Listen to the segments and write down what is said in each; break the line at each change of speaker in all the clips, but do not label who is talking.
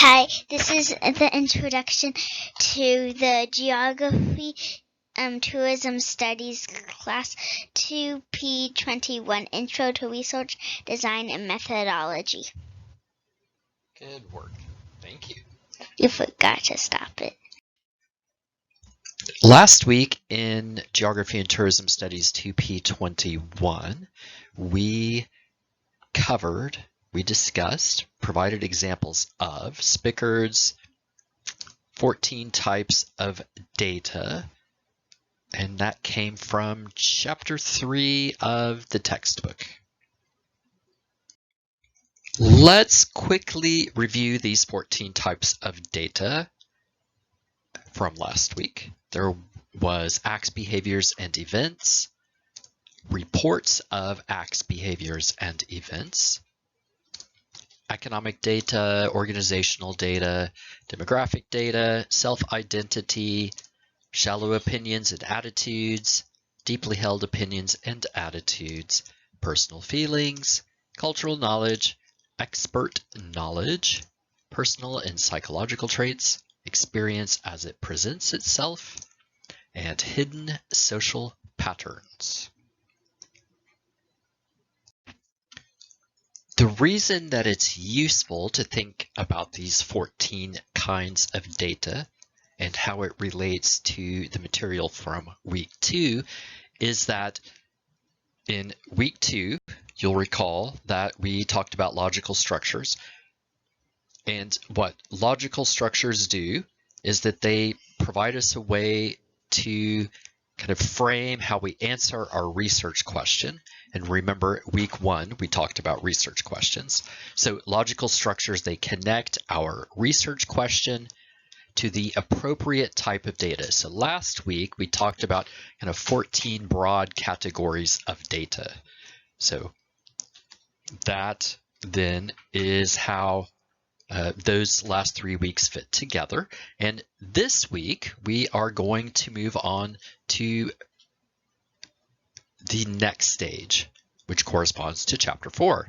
Hi, this is the introduction to the Geography Tourism Studies class 2P21, Intro to Research, Design, and Methodology.
Good work. Thank you.
You forgot to stop it.
Last week in Geography and Tourism Studies 2P21, we discussed, provided examples of Spickard's 14 types of data, and that came from chapter 3 of the textbook. Let's quickly review these 14 types of data from last week. There was acts, behaviors, and events, reports of acts, behaviors, and events, economic data, organizational data, demographic data, self-identity, shallow opinions and attitudes, deeply held opinions and attitudes, personal feelings, cultural knowledge, expert knowledge, personal and psychological traits, experience as it presents itself, and hidden social patterns. The reason that it's useful to think about these 14 kinds of data and how it relates to the material from week 2 is that in week 2, you'll recall that we talked about logical structures. And what logical structures do is that they provide us a way to kind of frame how we answer our research question. And remember, week 1, we talked about research questions. So logical structures, they connect our research question to the appropriate type of data. So last week, we talked about kind of 14 broad categories of data. So that then is how those last 3 weeks fit together. And this week, we are going to move on to the next stage, which corresponds to chapter 4.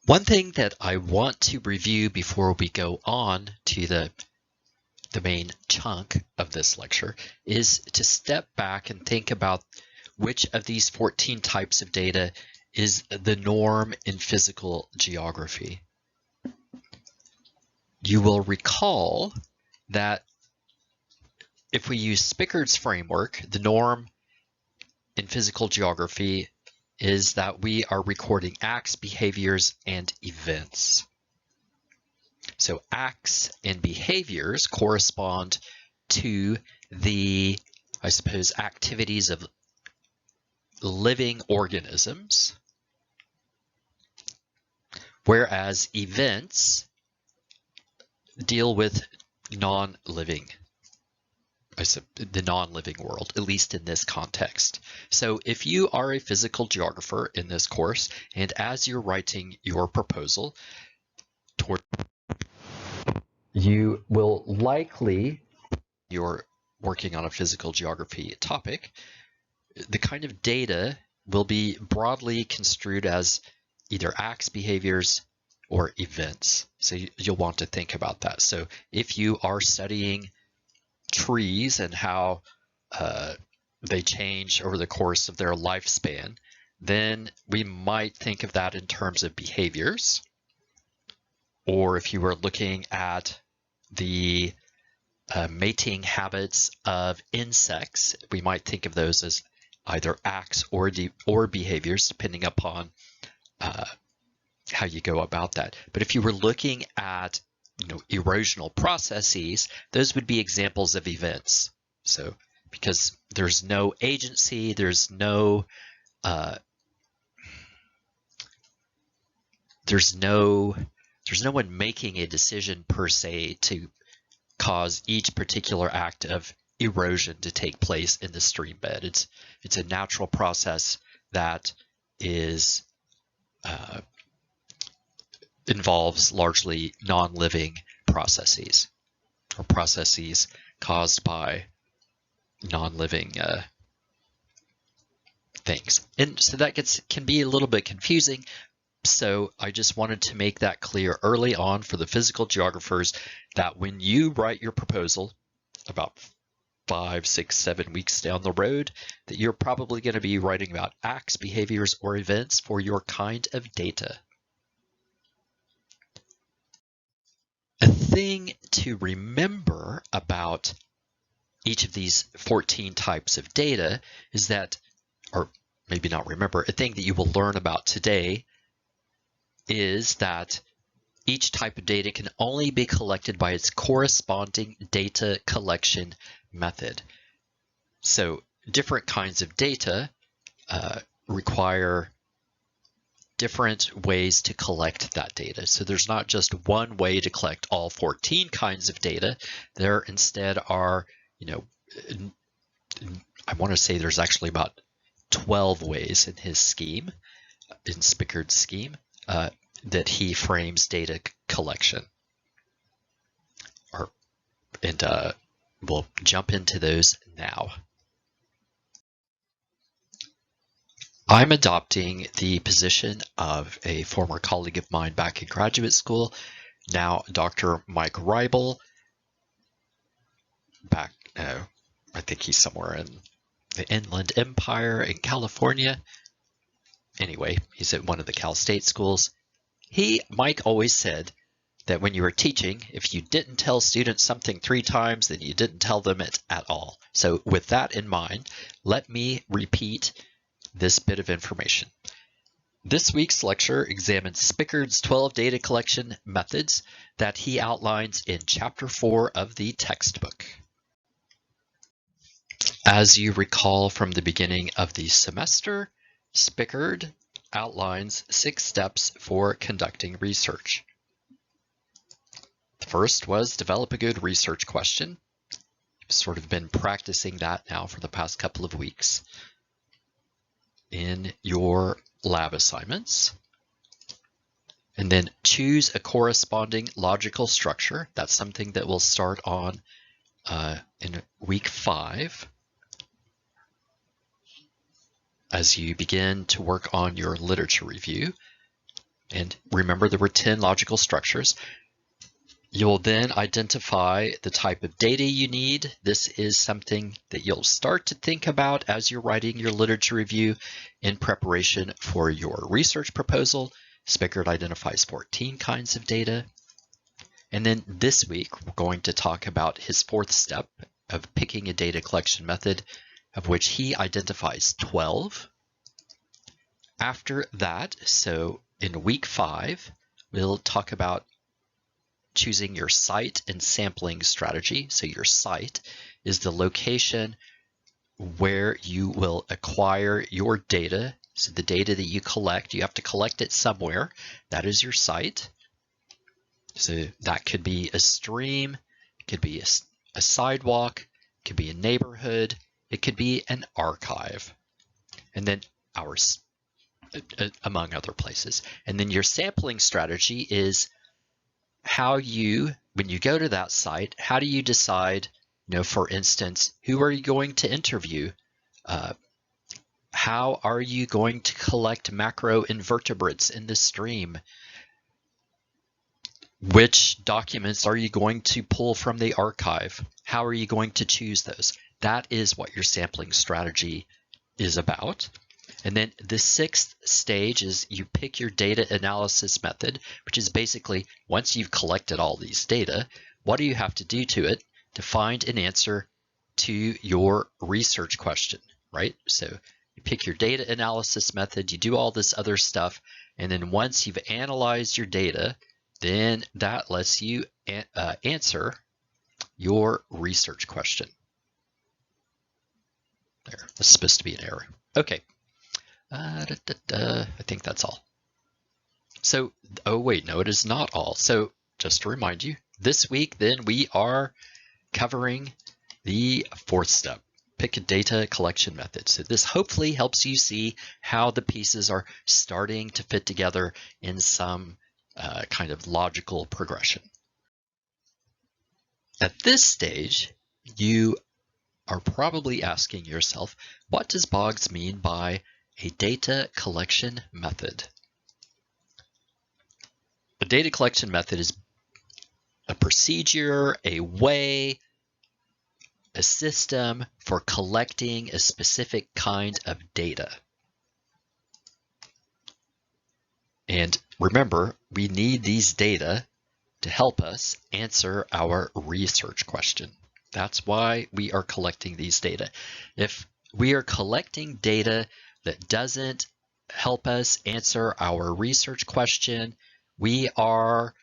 One thing that I want to review before we go on to the main chunk of this lecture is to step back and think about which of these 14 types of data is the norm in physical geography. You will recall that if we use Spickard's framework, the norm in physical geography is that we are recording acts, behaviors, and events. So acts and behaviors correspond to the, I suppose, activities of living organisms, whereas events deal with the non-living world, at least in this context. So if you are a physical geographer in this course, and as you're writing your proposal, you will likely, you're working on a physical geography topic, the kind of data will be broadly construed as either acts, behaviors, or events. So you'll want to think about that. So if you are studying trees and how they change over the course of their lifespan, then we might think of that in terms of behaviors. Or if you were looking at the mating habits of insects, we might think of those as either acts or behaviors, depending upon how you go about that. But if you were looking at erosional processes, those would be examples of events. So because there's no agency, there's no one making a decision per se to cause each particular act of erosion to take place in the stream bed. It's a natural process that is involves largely non-living processes, or processes caused by non-living things. And so that can be a little bit confusing, So I just wanted to make that clear early on for the physical geographers that when you write your proposal about 5, 6, 7 weeks down the road, that you're probably going to be writing about acts, behaviors, or events for your kind of data. A thing to remember about each of these 14 types of data is that, or maybe not remember, a thing that you will learn about today is that each type of data can only be collected by its corresponding data collection method. So different kinds of data require different ways to collect that data. So there's not just one way to collect all 14 kinds of data. There instead are, I want to say there's actually about 12 ways in his scheme, in Spickard's scheme, that he frames data collection. And we'll jump into those now. I'm adopting the position of a former colleague of mine back in graduate school, now Dr. Mike Reibel. I think he's somewhere in the Inland Empire in California. Anyway, he's at one of the Cal State schools. Mike always said that when you were teaching, if you didn't tell students something 3 times, then you didn't tell them it at all. So with that in mind, let me repeat this bit of information. This week's lecture examines Spickard's 12 data collection methods that he outlines in Chapter 4 of the textbook. As you recall from the beginning of the semester, Spickard outlines 6 steps for conducting research. The first was develop a good research question. I've sort of been practicing that now for the past couple of weeks in your lab assignments. And then choose a corresponding logical structure. That's something that we'll start on in week 5. As you begin to work on your literature review. And remember, there were 10 logical structures. You'll then identify the type of data you need. This is something that you'll start to think about as you're writing your literature review in preparation for your research proposal. Spickard identifies 14 kinds of data. And then this week, we're going to talk about his 4th step of picking a data collection method, of which he identifies 12. After that, so in week 5, we'll talk about choosing your site and sampling strategy. So your site is the location where you will acquire your data. So the data that you collect, you have to collect it somewhere. That is your site. So that could be a stream, it could be a sidewalk, it could be a neighborhood, it could be an archive, and then among other places. And then your sampling strategy is how you, when you go to that site, how do you decide, for instance, who are you going to interview? How are you going to collect macroinvertebrates in the stream? Which documents are you going to pull from the archive? How are you going to choose those? That is what your sampling strategy is about. And then the 6th stage is you pick your data analysis method, which is basically once you've collected all these data, what do you have to do to it to find an answer to your research question, right? So you pick your data analysis method, you do all this other stuff, and then once you've analyzed your data, then that lets you answer your research question. There, that's supposed to be an error. Okay. I think that's all. So, oh wait, no, it is not all. So just to remind you, this week then we are covering the 4th step, pick a data collection method. So this hopefully helps you see how the pieces are starting to fit together in some kind of logical progression. At this stage, you are probably asking yourself, what does Boggs mean by a data collection method? data collection method is a procedure, a way, a system for collecting a specific kind of data. And remember, we need these data to help us answer our research question. That's why we are collecting these data. If we are collecting data that doesn't help us answer our research question, we are,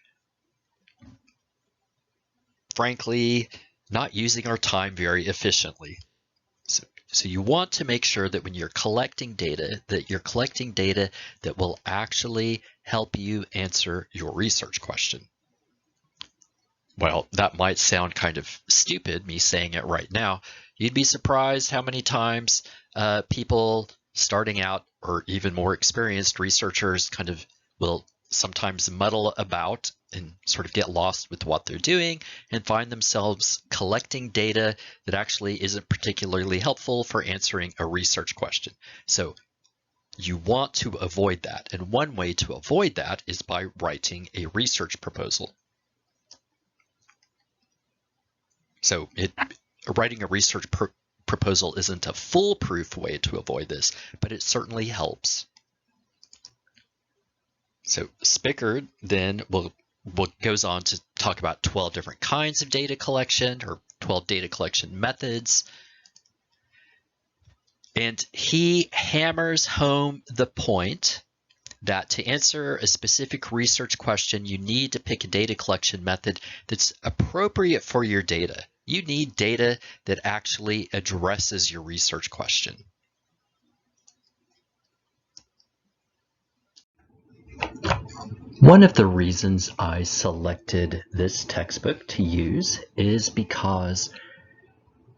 frankly, not using our time very efficiently. So you want to make sure that when you're collecting data, that you're collecting data that will actually help you answer your research question. Well, that might sound kind of stupid, me saying it right now. You'd be surprised how many times people starting out or even more experienced researchers kind of will sometimes muddle about and sort of get lost with what they're doing and find themselves collecting data that actually isn't particularly helpful for answering a research question. So you want to avoid that. And one way to avoid that is by writing a research proposal. So writing a research proposal isn't a foolproof way to avoid this, but it certainly helps. So Spickard then goes on to talk about 12 different kinds of data collection, or 12 data collection methods. And he hammers home the point that to answer a specific research question, you need to pick a data collection method that's appropriate for your data. You need data that actually addresses your research question. One of the reasons I selected this textbook to use is because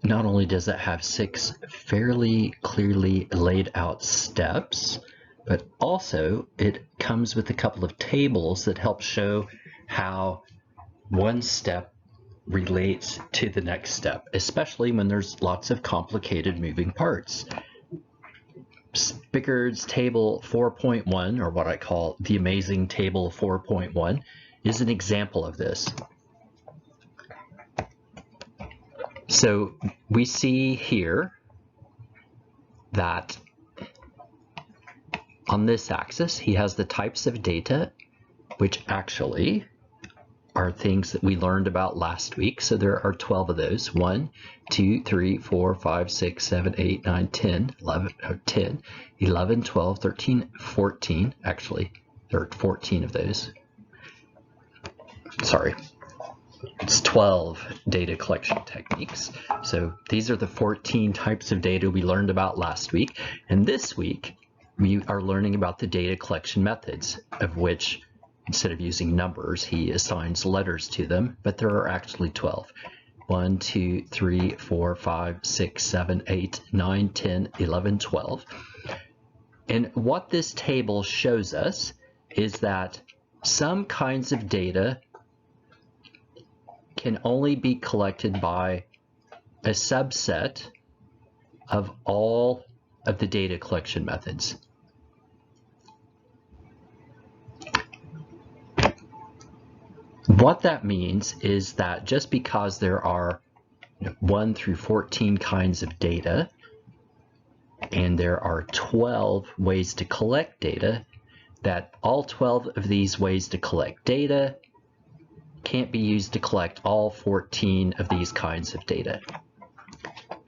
not only does it have 6 fairly clearly laid out steps, but also it comes with a couple of tables that help show how one step relates to the next step, especially when there's lots of complicated moving parts. Spickard's table 4.1, or what I call the amazing table 4.1, is an example of this. So we see here that on this axis, he has the types of data, which actually are things that we learned about last week. So there are 12 of those. 1, 2, 3, 4, 5, 6, 7, 8, 9, 10, 11, 12, 13, 14. Actually, there are 14 of those. Sorry. It's 12 data collection techniques. So these are the 14 types of data we learned about last week. And this week, we are learning about the data collection methods, of which instead of using numbers, he assigns letters to them, but there are actually 12. 1, 2, 3, 4, 5, 6, 7, 8, 9, 10, 11, 12. And what this table shows us is that some kinds of data can only be collected by a subset of all of the data collection methods. What that means is that just because there are 1 through 14 kinds of data, and there are 12 ways to collect data, that all 12 of these ways to collect data can't be used to collect all 14 of these kinds of data.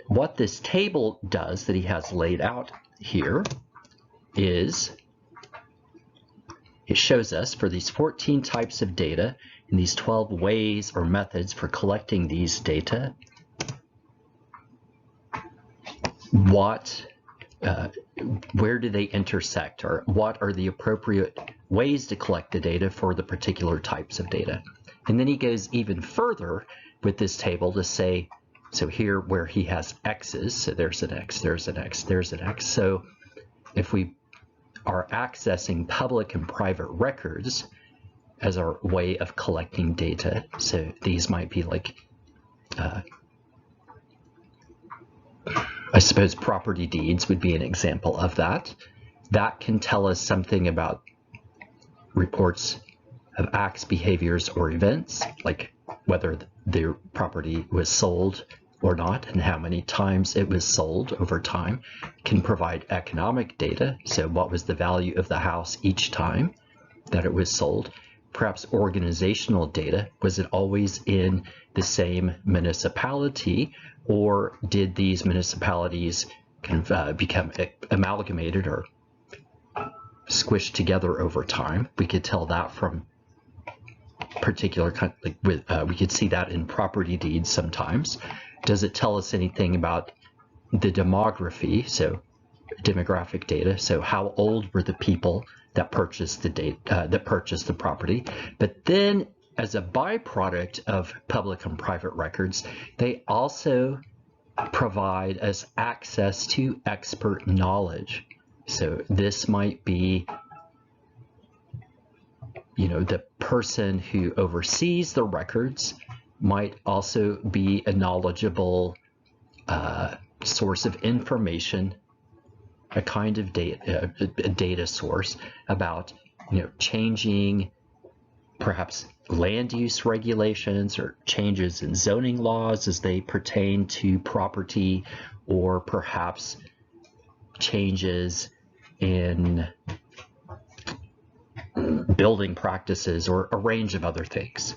What this table does that he has laid out here is it shows us for these 14 types of data and these 12 ways or methods for collecting these data, where do they intersect, or what are the appropriate ways to collect the data for the particular types of data. And then he goes even further with this table to say, so here where he has X's, so there's an X, there's an X, there's an X. So if we are accessing public and private records as our way of collecting data, so these might be like, I suppose property deeds would be an example of that. That can tell us something about reports
of acts, behaviors, or events, like whether the property was sold or not and how many times it was sold over time. It can provide economic data, so what was the value of the house each time that it was sold. Perhaps organizational data, was it always in the same municipality, or did these municipalities kind of become amalgamated or squished together over time? We could tell that from particular kind, like we could see that in property deeds sometimes. Does it tell us anything about the demography, so demographic data, so how old were the people that purchased the property? But then, as a byproduct of public and private records, they also provide us access to expert knowledge. So this might be, the person who oversees the records might also be a knowledgeable source of information, a kind of data, a data source about, changing perhaps land use regulations or changes in zoning laws as they pertain to property, or perhaps changes in building practices, or a range of other things.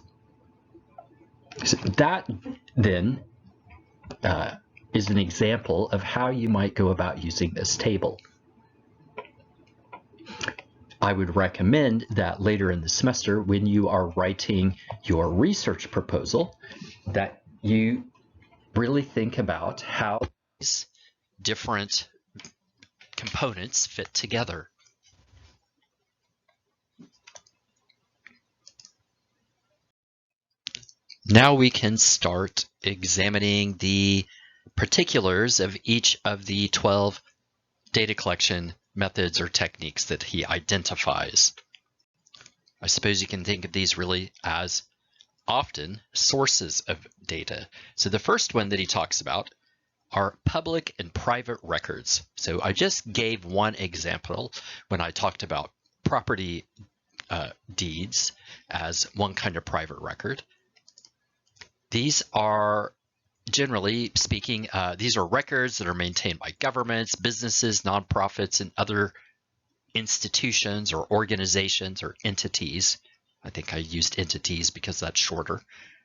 So that then is an example of how you might go about using this table. I would recommend that later in the semester, when you are writing your research proposal, that you really think about how
These different components fit together. Now we can start examining the particulars of each of the 12 data collection methods or techniques that he identifies. I suppose you can think of these really as often sources of data. So the first one that he talks about are public and private records. So I just gave one example when I talked about property deeds as one kind of private record. These are, generally speaking, these are records that are maintained by governments, businesses, nonprofits, and other institutions or organizations or entities. I think I used entities because that's shorter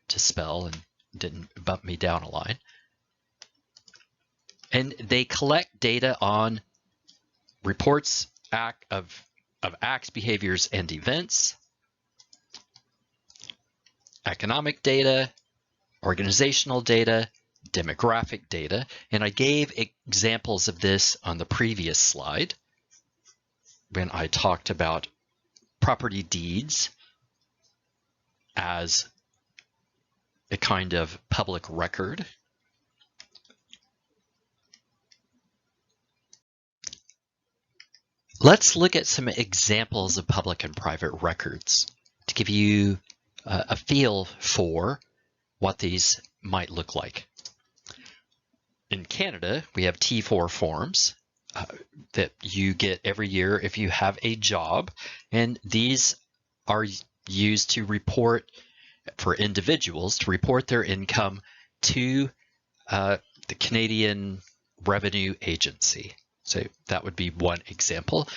to spell and didn't bump me down a line. And they collect data on reports of acts, behaviors, and events, economic data, organizational data, demographic data, and I gave examples of this on the previous slide when I talked about property deeds as a kind of public record. Let's look at some examples of public and private records to give you a feel for what these might look like. In Canada, we have T4 forms that you get every year if you have a job, and these are used to report, for individuals, to report their income to the Canadian Revenue Agency. So that would be one example.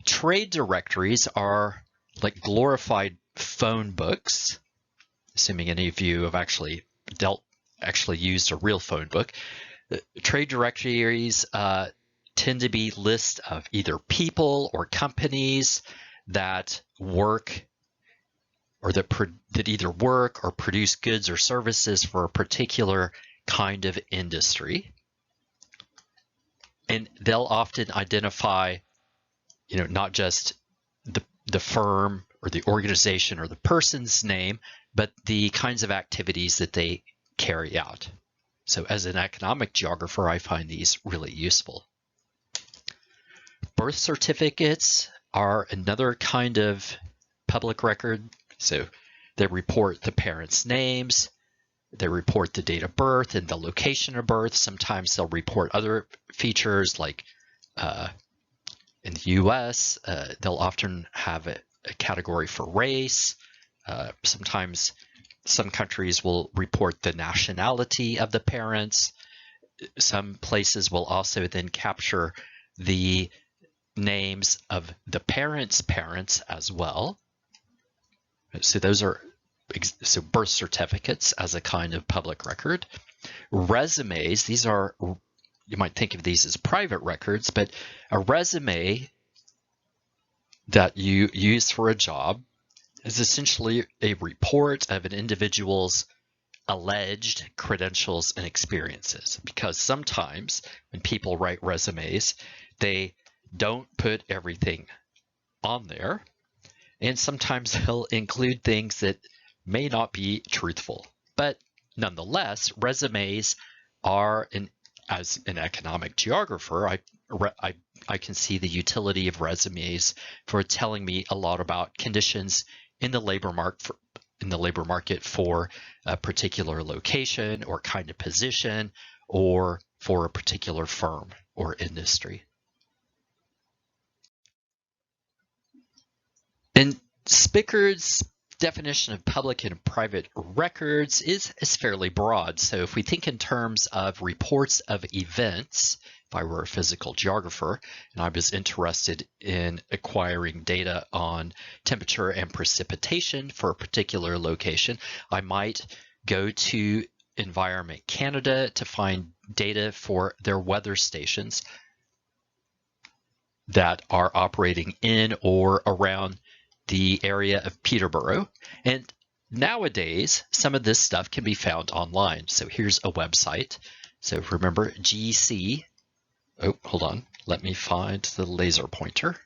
Trade directories are like glorified phone books, assuming any of you have actually used a real phone book. Trade directories tend to be lists of either people or companies that work or that either work or produce goods or services for a particular kind of industry. And they'll often identify, not just the firm or the organization or the person's name, but the kinds of activities that they carry out. So as an economic geographer, I find these really useful. Birth certificates are another kind of public record. So they report the parents' names, they report the date of birth and the location of birth. Sometimes they'll report other features like in the US, they'll often have a category for race, Sometimes some countries will report the nationality of the parents. Some places will also then capture the names of the parents' parents as well. So those are birth certificates as a kind of public record. Resumes, these are, you might think of these as private records, but a resume that you use for a job is essentially a report of an individual's alleged credentials and experiences, because sometimes when people write resumes, they don't put everything on there, and sometimes they'll include things that may not be truthful. But nonetheless, resumes are, as an economic geographer, I can see the utility of resumes for telling me a lot about conditions in the labor market for a particular location or kind of position, or for a particular firm or industry. And Spickard's definition of public and private records is fairly broad. So if we think in terms of reports of events, if I were a physical geographer and I was interested in acquiring data on temperature and precipitation for a particular location, I might go to Environment Canada to find data for their weather stations that are operating in or around the area of Peterborough. And nowadays, some of this stuff can be found online. So here's a website. So remember GC. Oh, hold on. Let me find the laser pointer.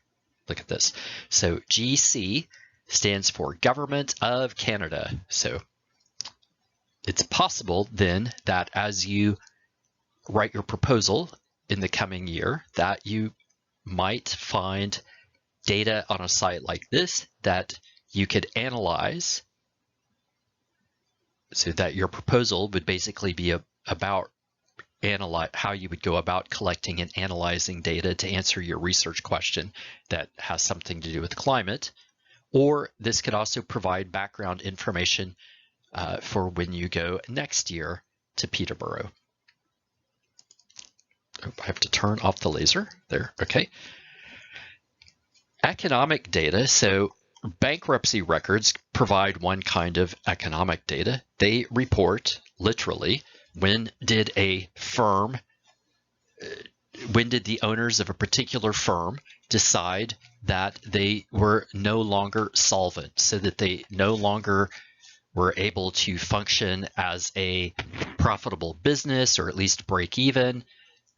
Look at this. So GC stands for Government of Canada. So it's possible then that as you write your proposal in the coming year, that you might find data on a site like this that you could analyze, so that your proposal would basically be about how you would go about collecting and analyzing data to answer your research question that has something to do with climate. Or this could also provide background information for when you go next year to Peterborough. Oh, I have to turn off the laser there. Okay. Economic data. So bankruptcy records provide one kind of economic data. They report literally when did the owners of a particular firm decide that they were no longer solvent, so that they no longer were able to function as a profitable business, or at least break even.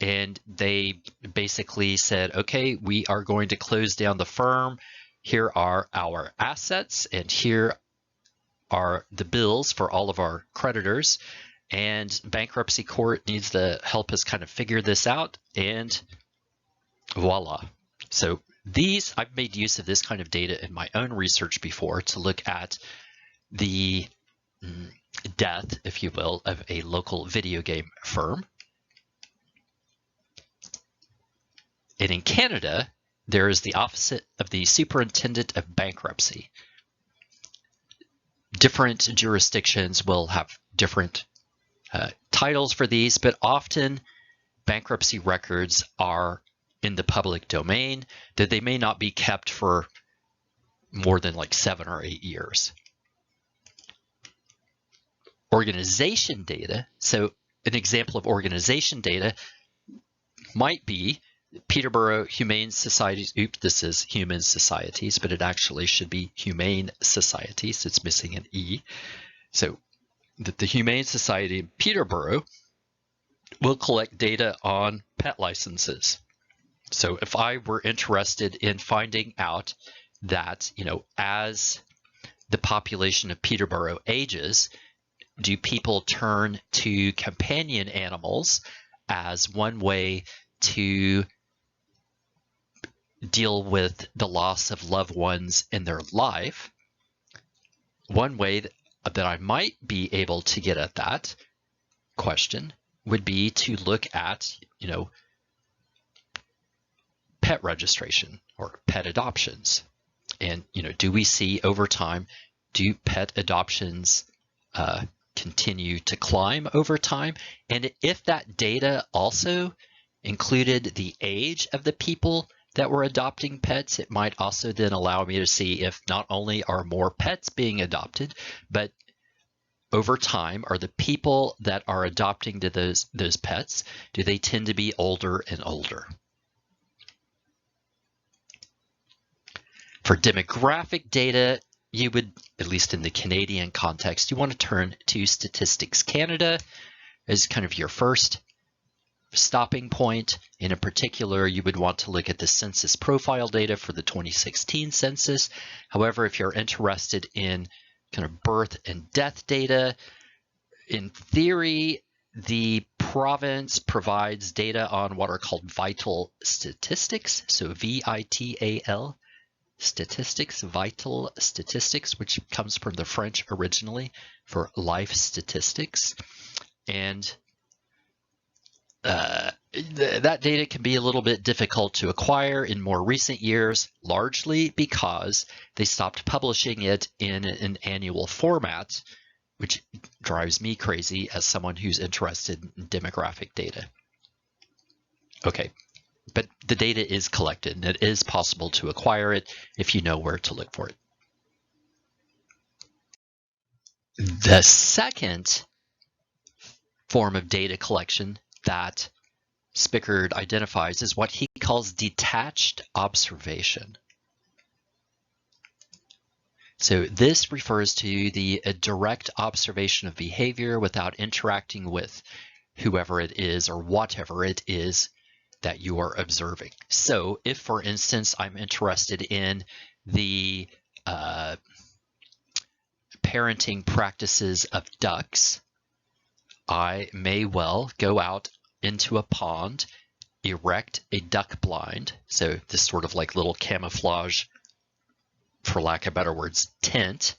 And they basically said, okay, we are going to close down the firm. Here are our assets, and here are the bills for all of our creditors. And bankruptcy court needs to help us kind of figure this out, and voila. So I've made use of this kind of data in my own research before to look at the death, if you will, of a local video game firm. And in Canada, there is the Office of the Superintendent of Bankruptcy. Different jurisdictions will have different titles for these, but often bankruptcy records are in the public domain, that they may not be kept for more than like 7 or 8 years. Organization data. So an example of organization data might be Peterborough Humane Societies. Oops, this is Human Societies, but it actually should be Humane Societies. It's missing an E. So the Humane Society in Peterborough will collect data on pet licenses. So if I were interested in finding out that, as the population of Peterborough ages, do people turn to companion animals as one way to deal with the loss of loved ones in their life? One way that I might be able to get at that question would be to look at, pet registration or pet adoptions. And, do we see over time do pet adoptions continue to climb over time? And if that data also included the age of the people that were adopting pets, it might also then allow me to see if not only are more pets being adopted, but over time, are the people that are adopting to those pets, do they tend to be older and older? For demographic data, you would, at least in the Canadian context, you want to turn to Statistics Canada as kind of your first stopping point. And in particular, you would want to look at the census profile data for the 2016 census. However, if you're interested in kind of birth and death data, in theory, the province provides data on what are called vital statistics, so VITAL. Statistics, vital statistics, which comes from the French originally for life statistics. And that data can be a little bit difficult to acquire in more recent years, largely because they stopped publishing it in an annual format, which drives me crazy as someone who's interested in demographic data. Okay. But the data is collected, and it is possible to acquire it if you know where to look for it. The second form of data collection that Spickard identifies is what he calls detached observation. So this refers to the direct observation of behavior without interacting with whoever it is or whatever it is that you are observing. So if, for instance, I'm interested in the parenting practices of ducks, I may well go out into a pond, erect a duck blind, so this sort of like little camouflage, for lack of better words, tent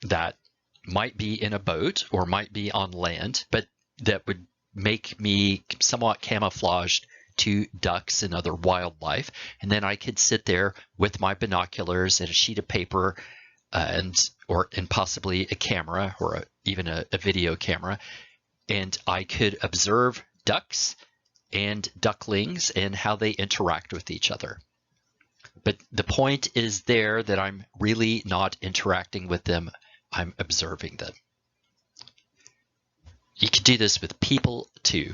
that might be in a boat or might be on land, but that would make me somewhat camouflaged to ducks and other wildlife. And then I could sit there with my binoculars and a sheet of paper and possibly a camera or even a video camera. And I could observe ducks and ducklings and how they interact with each other. But the point is there that I'm really not interacting with them, I'm observing them. You can do this with people too.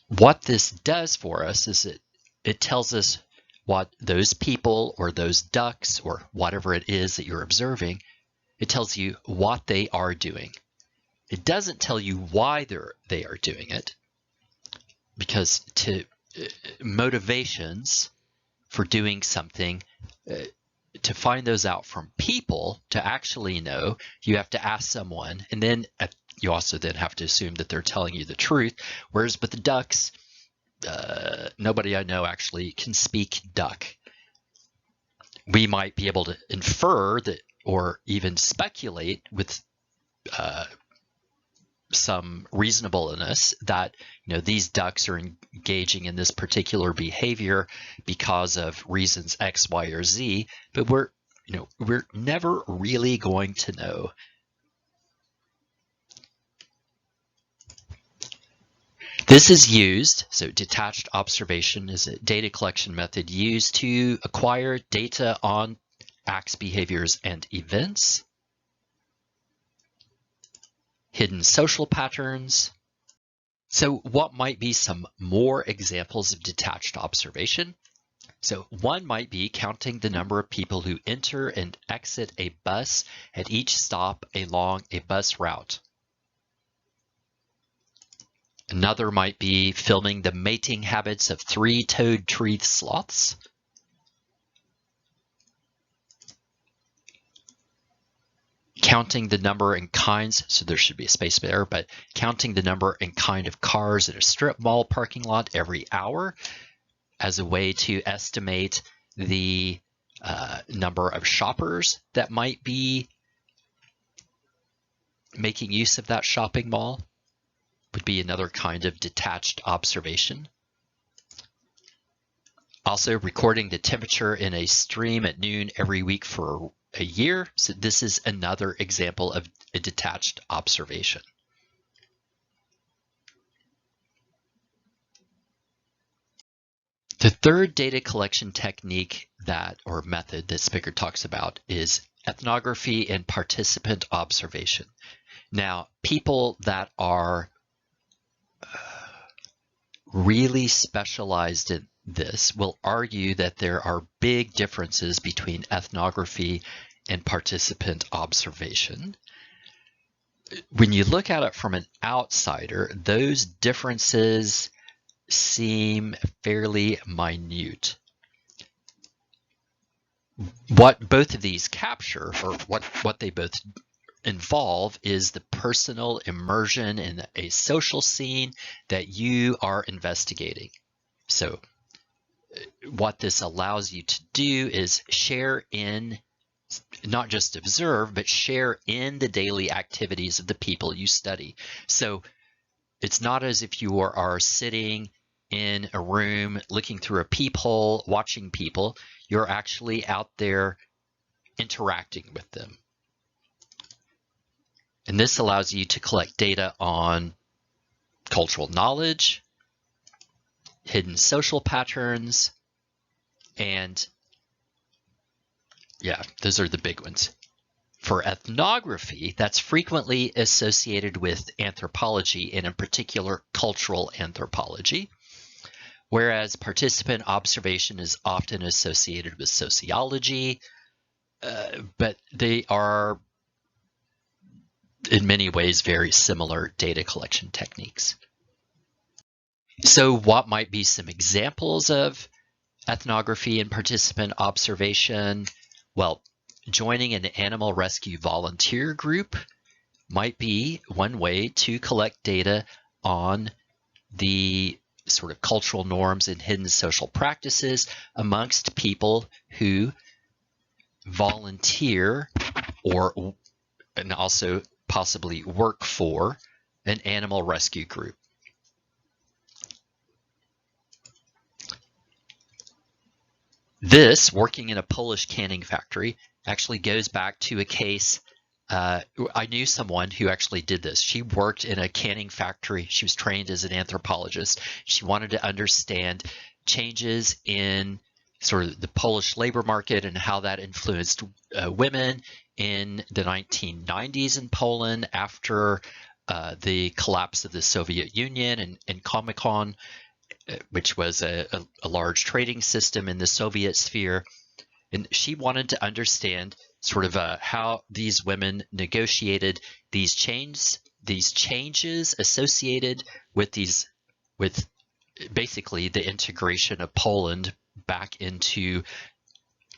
What this does for us is it tells us what those people or those ducks or whatever it is that you're observing, it tells you what they are doing. It doesn't tell you why they are doing it, because motivations for doing something, to find those out from people, to actually know, you have to ask someone, and then you also then have to assume that they're telling you the truth. Whereas with the ducks, nobody I know actually can speak duck. We might be able to infer that, or even speculate with some reasonableness that these ducks are engaging in this particular behavior because of reasons X, Y, or Z, but we're never really going to know. This is used, so detached observation is a data collection method used to acquire data on acts, behaviors, and events. Hidden social patterns. So what might be some more examples of detached observation? So one might be counting the number of people who enter and exit a bus at each stop along a bus route. Another might be filming the mating habits of 3-toed tree sloths. Counting the number and kinds, so there should be a space there, but counting the number and kind of cars in a strip mall parking lot every hour as a way to estimate the number of shoppers that might be making use of that shopping mall would be another kind of detached observation. Also, recording the temperature in a stream at noon every week for a year. So this is another example of a detached observation. The third data collection technique or method that Spicker talks about is ethnography and participant observation. Now, people that are really specialized in this will argue that there are big differences between ethnography and participant observation. When you look at it from an outsider, those differences seem fairly minute. What both of these capture, or what they both involve, is the personal immersion in a social scene that you are investigating. So what this allows you to do is share in, not just observe, but share in the daily activities of the people you study. So it's not as if you are sitting in a room looking through a peephole, watching people. You're actually out there interacting with them. And this allows you to collect data on cultural knowledge, hidden social patterns, and yeah, those are the big ones. For ethnography, that's frequently associated with anthropology, and in particular cultural anthropology, whereas participant observation is often associated with sociology, but they are in many ways very similar data collection techniques. So what might be some examples of ethnography and participant observation? Well, joining an animal rescue volunteer group might be one way to collect data on the sort of cultural norms and hidden social practices amongst people who volunteer and also possibly work for an animal rescue group. This, working in a Polish canning factory, actually goes back to a case. I knew someone who actually did this. She worked in a canning factory. She was trained as an anthropologist. She wanted to understand changes in sort of the Polish labor market and how that influenced women in the 1990s in Poland after the collapse of the Soviet Union and Comecon, which was a large trading system in the Soviet sphere. And she wanted to understand sort of how these women negotiated these changes associated with basically the integration of Poland back into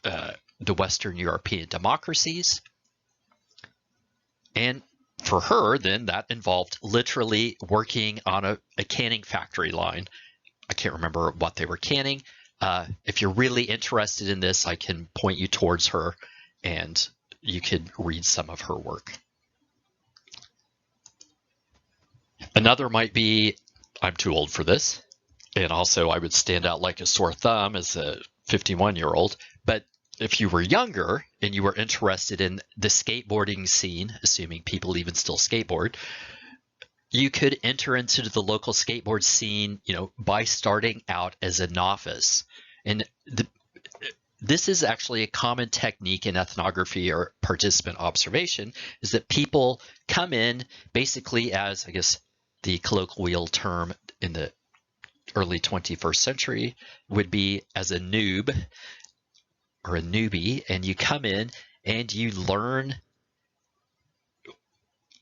the Western European democracies. And for her, then, that involved literally working on a canning factory line. I can't remember what they were canning. If you're really interested in this, I can point you towards her and you could read some of her work. Another might be, I'm too old for this, and also I would stand out like a sore thumb as a 51-year-old, but if you were younger and you were interested in the skateboarding scene, assuming people even still skateboard, you could enter into the local skateboard scene, by starting out as a novice. And this is actually a common technique in ethnography or participant observation, is that people come in basically as, I guess, the colloquial term in the early 21st century would be as a noob or a newbie, and you come in and you learn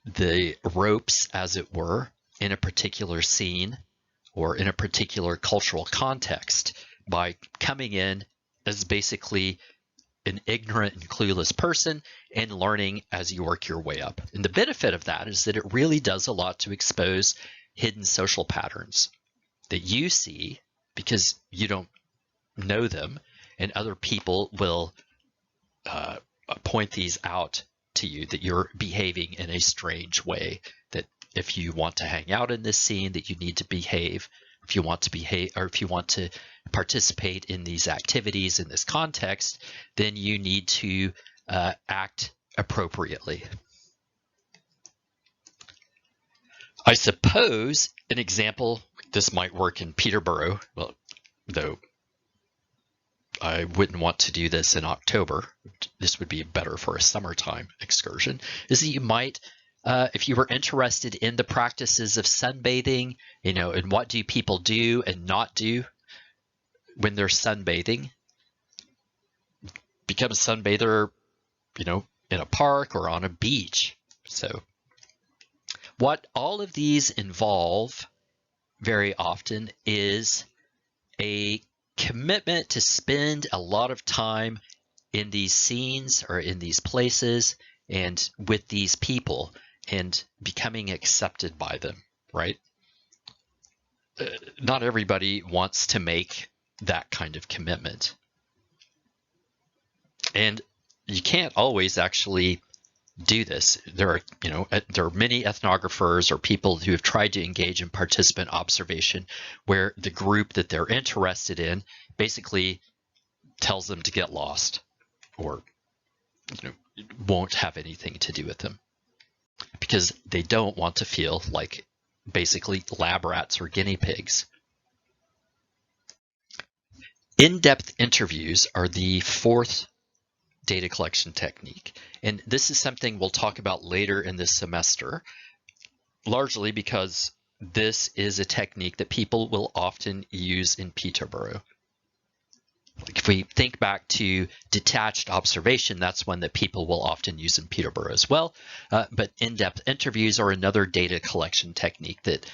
the ropes, as it were, in a particular scene or in a particular cultural context by coming in as basically an ignorant and clueless person and learning as you work your way up. And the benefit of that is that it really does a lot to expose hidden social patterns that you see because you don't know them, and other people will point these out to you, that you're behaving in a strange way, that if you want to hang out in this scene, that you need to behave if you want to behave, or if you want to participate in these activities in this context, then you need to act appropriately. I suppose an example, this might work in Peterborough, well, though I wouldn't want to do this in October. This would be better for a summertime excursion, is that you might, if you were interested in the practices of sunbathing, and what do people do and not do when they're sunbathing, become a sunbather, in a park or on a beach. So what all of these involve very often is a commitment to spend a lot of time in these scenes or in these places and with these people and becoming accepted by them, right? Not everybody wants to make that kind of commitment. And you can't always actually do this. There are many ethnographers or people who have tried to engage in participant observation where the group that they're interested in basically tells them to get lost or won't have anything to do with them because they don't want to feel like basically lab rats or guinea pigs. In-depth interviews are the fourth data collection technique. And this is something we'll talk about later in this semester, largely because this is a technique that people will often use in Peterborough. If we think back to detached observation, that's one that people will often use in Peterborough as well. But in-depth interviews are another data collection technique that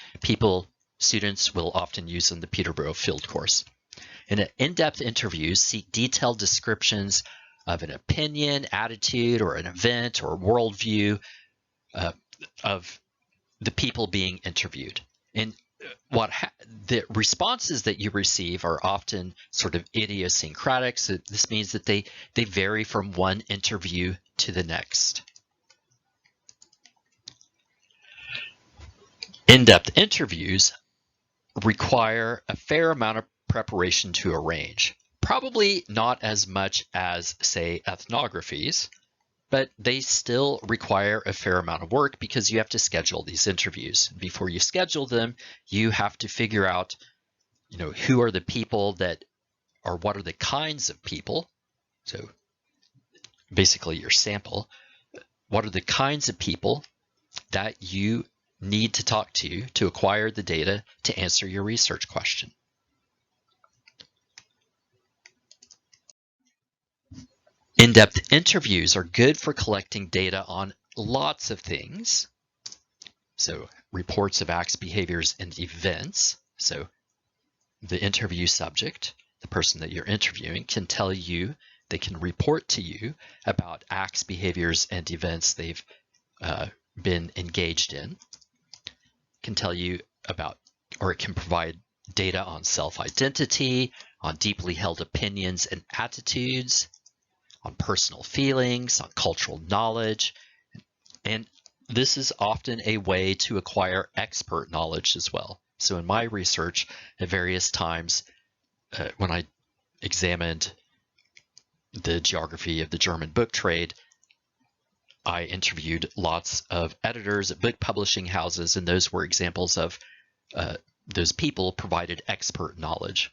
students will often use in the Peterborough field course. And in-depth interviews seek detailed descriptions of an opinion, attitude, or an event or worldview of the people being interviewed. And the responses that you receive are often sort of idiosyncratic. So this means that they vary from one interview to the next. In-depth interviews require a fair amount of preparation to arrange. Probably not as much as, say, ethnographies, but they still require a fair amount of work because you have to schedule these interviews. Before you schedule them, you have to figure out, who are the people that, or what are the kinds of people. So basically your sample, what are the kinds of people that you need to talk to acquire the data to answer your research question. In-depth interviews are good for collecting data on lots of things. So reports of acts, behaviors, and events. So the interview subject, the person that you're interviewing, can tell you, they can report to you about acts, behaviors, and events they've been engaged in. Can tell you about, or it can provide data on self-identity, on deeply held opinions and attitudes, on personal feelings, on cultural knowledge, and this is often a way to acquire expert knowledge as well. So in my research, at various times, when I examined the geography of the German book trade, I interviewed lots of editors at book publishing houses, and those were examples of those people provided expert knowledge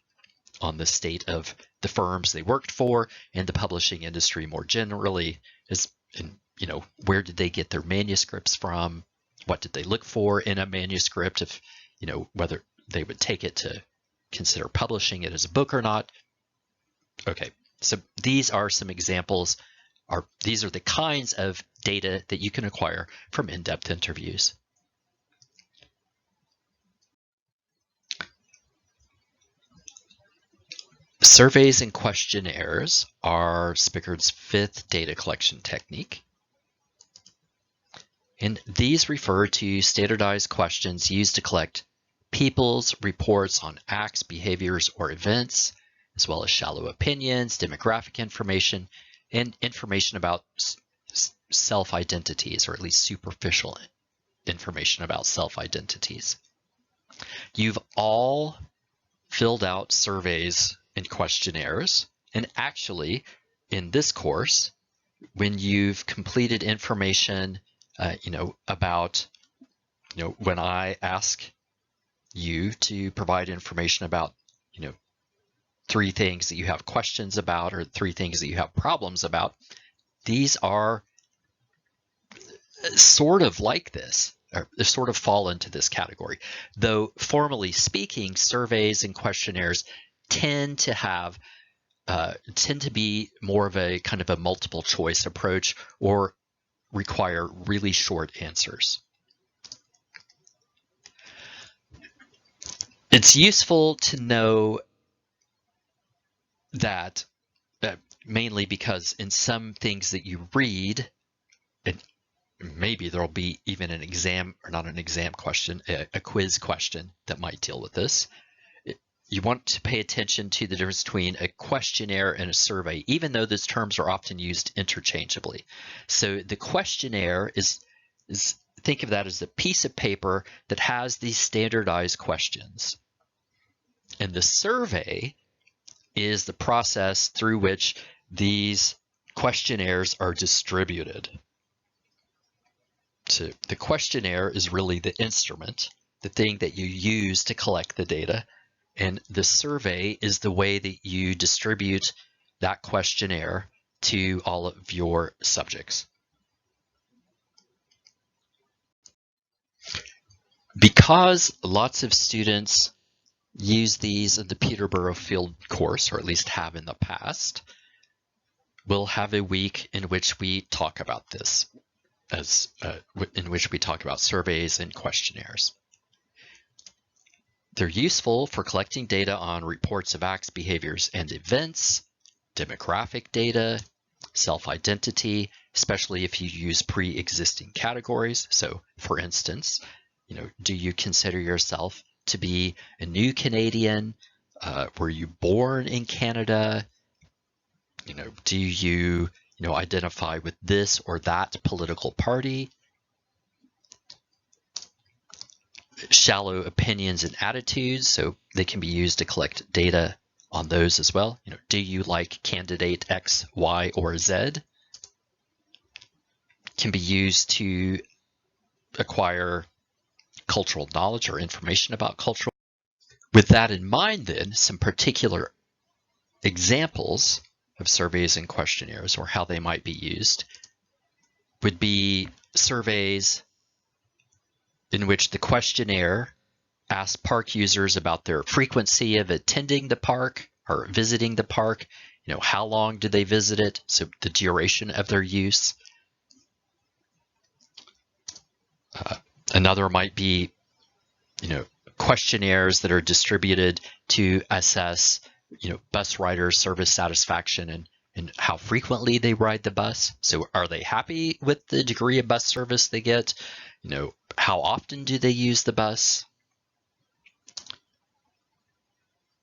on the state of the firms they worked for and the publishing industry more generally, where did they get their manuscripts from, what did they look for in a manuscript, if whether they would take it to consider publishing it as a book or not. Okay, so these are some examples, these are the kinds of data that you can acquire from in-depth interviews. Surveys and questionnaires are Spickard's fifth data collection technique. And these refer to standardized questions used to collect people's reports on acts, behaviors, or events, as well as shallow opinions, demographic information, and information about self-identities, or at least superficial information about self-identities. You've all filled out surveys and questionnaires, and actually, in this course, when you've completed information, about, when I ask you to provide information about, 3 things that you have questions about or 3 things that you have problems about, these are sort of like this, or they sort of fall into this category. Though formally speaking, surveys and questionnaires tend to be more of a kind of a multiple choice approach or require really short answers. It's useful to know that mainly because in some things that you read, and maybe there'll be even an exam, or not an exam question, a quiz question that might deal with this. You want to pay attention to the difference between a questionnaire and a survey, even though those terms are often used interchangeably. So the questionnaire is think of that as a piece of paper that has these standardized questions. And the survey is the process through which these questionnaires are distributed. So the questionnaire is really the instrument, the thing that you use to collect the data, and the survey is the way that you distribute that questionnaire to all of your subjects. Because lots of students use these in the Peterborough Field course, or at least have in the past, we'll have a week in which we talk about this, in which we talk about surveys and questionnaires. They're useful for collecting data on reports of acts, behaviors, and events, demographic data, self-identity, especially if you use pre-existing categories. So for instance, do you consider yourself to be a new Canadian? Were you born in Canada? Do you, identify with this or that political party? Shallow opinions and attitudes, so they can be used to collect data on those as well. Do you like candidate X, Y, or Z? Can be used to acquire cultural knowledge or information about cultural. With that in mind, then, some particular examples of surveys and questionnaires, or how they might be used, would be surveys in which the questionnaire asks park users about their frequency of attending the park or visiting the park. How long do they visit it? So the duration of their use. Another might be, questionnaires that are distributed to assess, bus rider service satisfaction and how frequently they ride the bus. So are they happy with the degree of bus service they get? How often do they use the bus?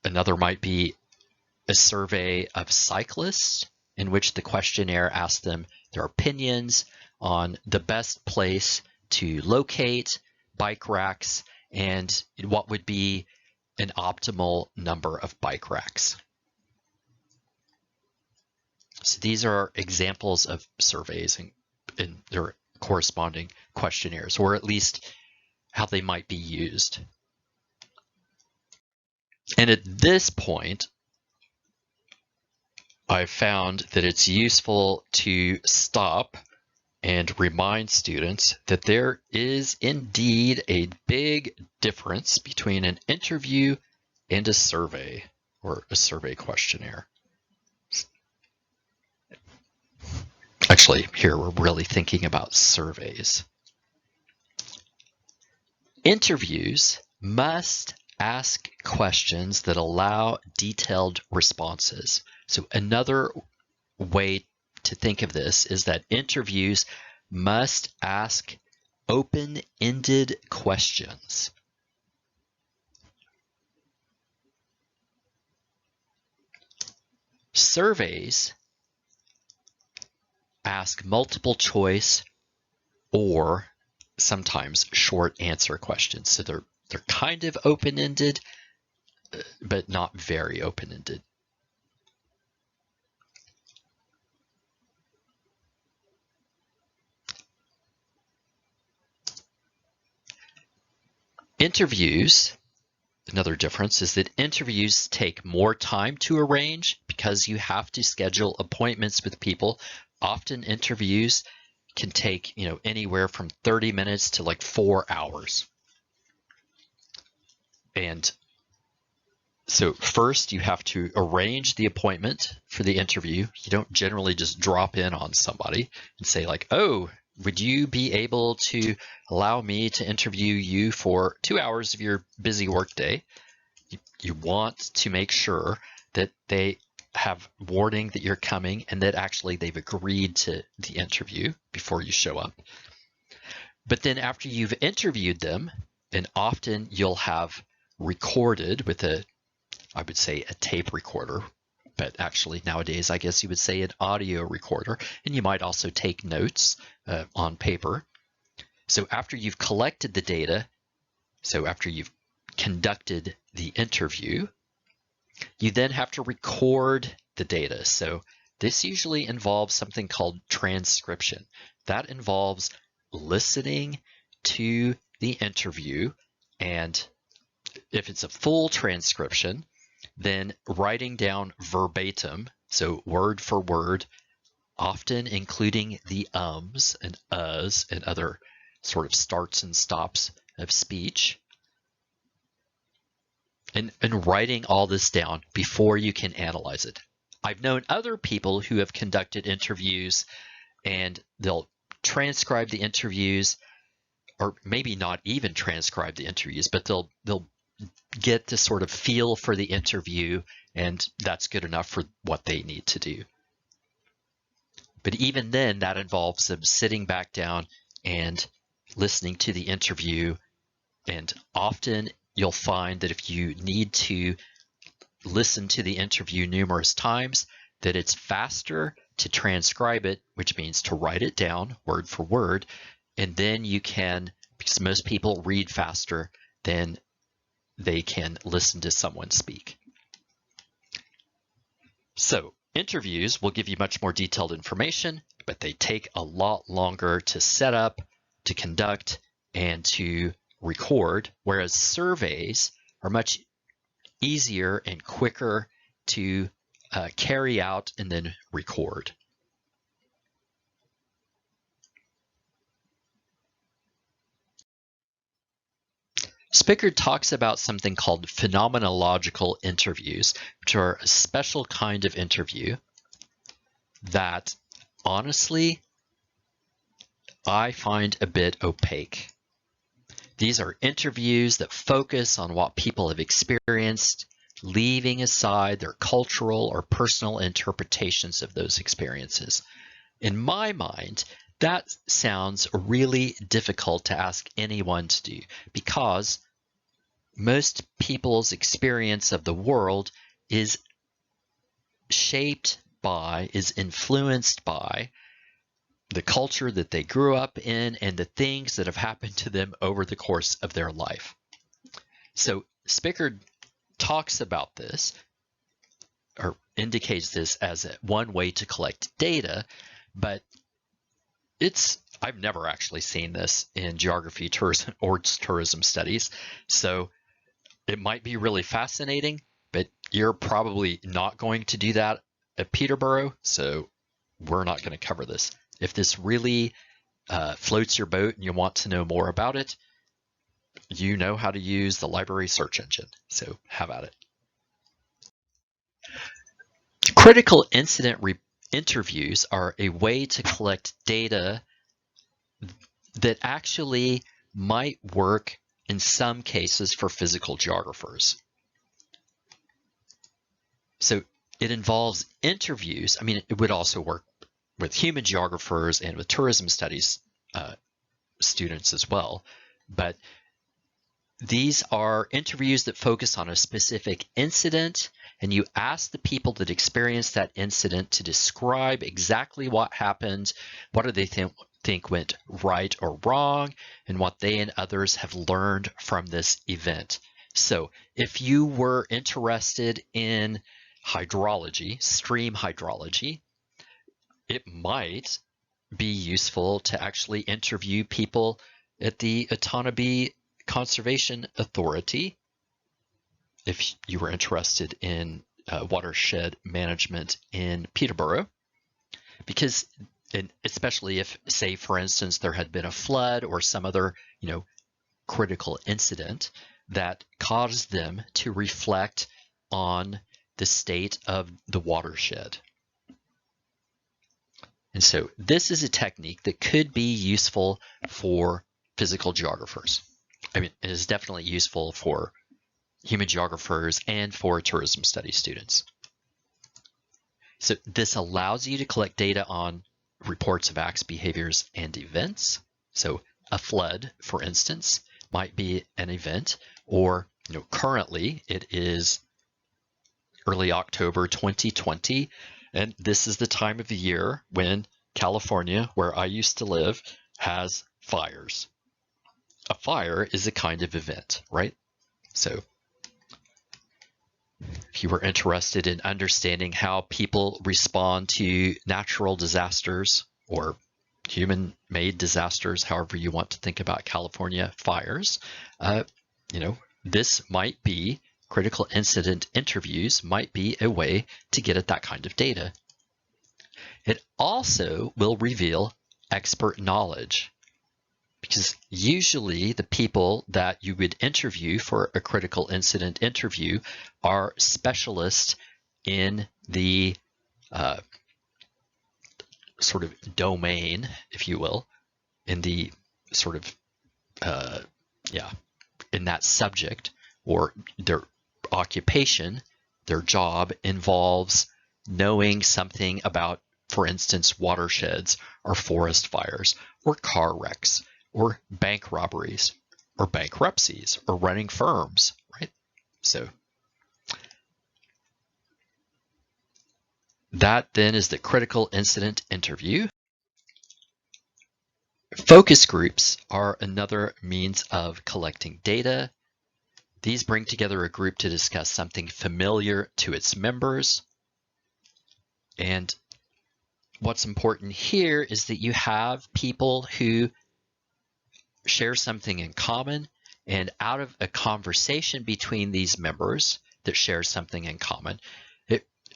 Another might be a survey of cyclists in which the questionnaire asks them their opinions on the best place to locate bike racks and what would be an optimal number of bike racks. So these are examples of surveys and their corresponding questionnaires, or at least how they might be used. And at this point, I've found that it's useful to stop and remind students that there is indeed a big difference between an interview and a survey, or a survey questionnaire. Actually, here we're really thinking about surveys. Interviews must ask questions that allow detailed responses. So another way to think of this is that interviews must ask open-ended questions. Surveys ask multiple choice or sometimes short answer questions. So They're kind of open-ended, but not very open-ended. Interviews, another difference is that interviews take more time to arrange because you have to schedule appointments with people. Often interviews can take, anywhere from 30 minutes to like 4 hours. And so first you have to arrange the appointment for the interview. You don't generally just drop in on somebody and say like, oh, would you be able to allow me to interview you for 2 hours of your busy workday? You want to make sure that they have warning that you're coming and that actually they've agreed to the interview before you show up. But then after you've interviewed them, and often you'll have recorded with I would say a tape recorder, but actually nowadays I guess you would say an audio recorder, and you might also take notes on paper. So after you've collected the data, so after you've conducted the interview, you then have to record the data. So this usually involves something called transcription. That involves listening to the interview, and if it's a full transcription, then writing down verbatim, so word for word, often including the ums and uhs and other sort of starts and stops of speech, and writing all this down before you can analyze it. I've known other people who have conducted interviews and they'll transcribe the interviews, or maybe not even transcribe the interviews, but they'll get the sort of feel for the interview, and that's good enough for what they need to do. But even then, that involves them sitting back down and listening to the interview. And often you'll find that if you need to listen to the interview numerous times, that it's faster to transcribe it, which means to write it down word for word. And then you can, because most people read faster than they can listen to someone speak. So interviews will give you much more detailed information, but they take a lot longer to set up, to conduct, and to record, whereas surveys are much easier and quicker to carry out and then record. Spickard talks about something called phenomenological interviews, which are a special kind of interview that, honestly, I find a bit opaque. These are interviews that focus on what people have experienced, leaving aside their cultural or personal interpretations of those experiences. In my mind, that sounds really difficult to ask anyone to do, because most people's experience of the world is shaped by, is influenced by the culture that they grew up in and the things that have happened to them over the course of their life. So Spickard talks about this, or indicates this as one way to collect data, but I've never actually seen this in geography, tourism, or tourism studies. So it might be really fascinating, but you're probably not going to do that at Peterborough, so we're not going to cover this. If this really floats your boat and you want to know more about it, you know how to use the library search engine, so have at it. Critical incident interviews are a way to collect data that actually might work in some cases for physical geographers. So it involves interviews. I mean, it would also work with human geographers and with tourism studies students as well. But these are interviews that focus on a specific incident, and you ask the people that experienced that incident to describe exactly what happened, what do they think think went right or wrong, and what they and others have learned from this event. So if you were interested in hydrology, stream hydrology, it might be useful to actually interview people at the Otonabee Conservation Authority if you were interested in watershed management in Peterborough, because especially if, say, for instance, there had been a flood or some other, critical incident that caused them to reflect on the state of the watershed. And so this is a technique that could be useful for physical geographers. I mean, it is definitely useful for human geographers and for tourism studies students. So this allows you to collect data on reports of acts, behaviors, and events. So a flood, for instance, might be an event, or currently it is early October 2020, and this is the time of the year when California, where I used to live, has fires. A fire is a kind of event, right? So if you were interested in understanding how people respond to natural disasters or human-made disasters, however you want to think about California fires, this might be, critical incident interviews might be a way to get at that kind of data. It also will reveal expert knowledge, because usually the people that you would interview for a critical incident interview are specialists in the sort of domain, if you will, in the sort of, in that subject, or their occupation, their job involves knowing something about, for instance, watersheds or forest fires or car wrecks or bank robberies or bankruptcies or running firms, right? So that then is the critical incident interview. Focus groups are another means of collecting data. These bring together a group to discuss something familiar to its members. And what's important here is that you have people who share something in common, and out of a conversation between these members that share something in common,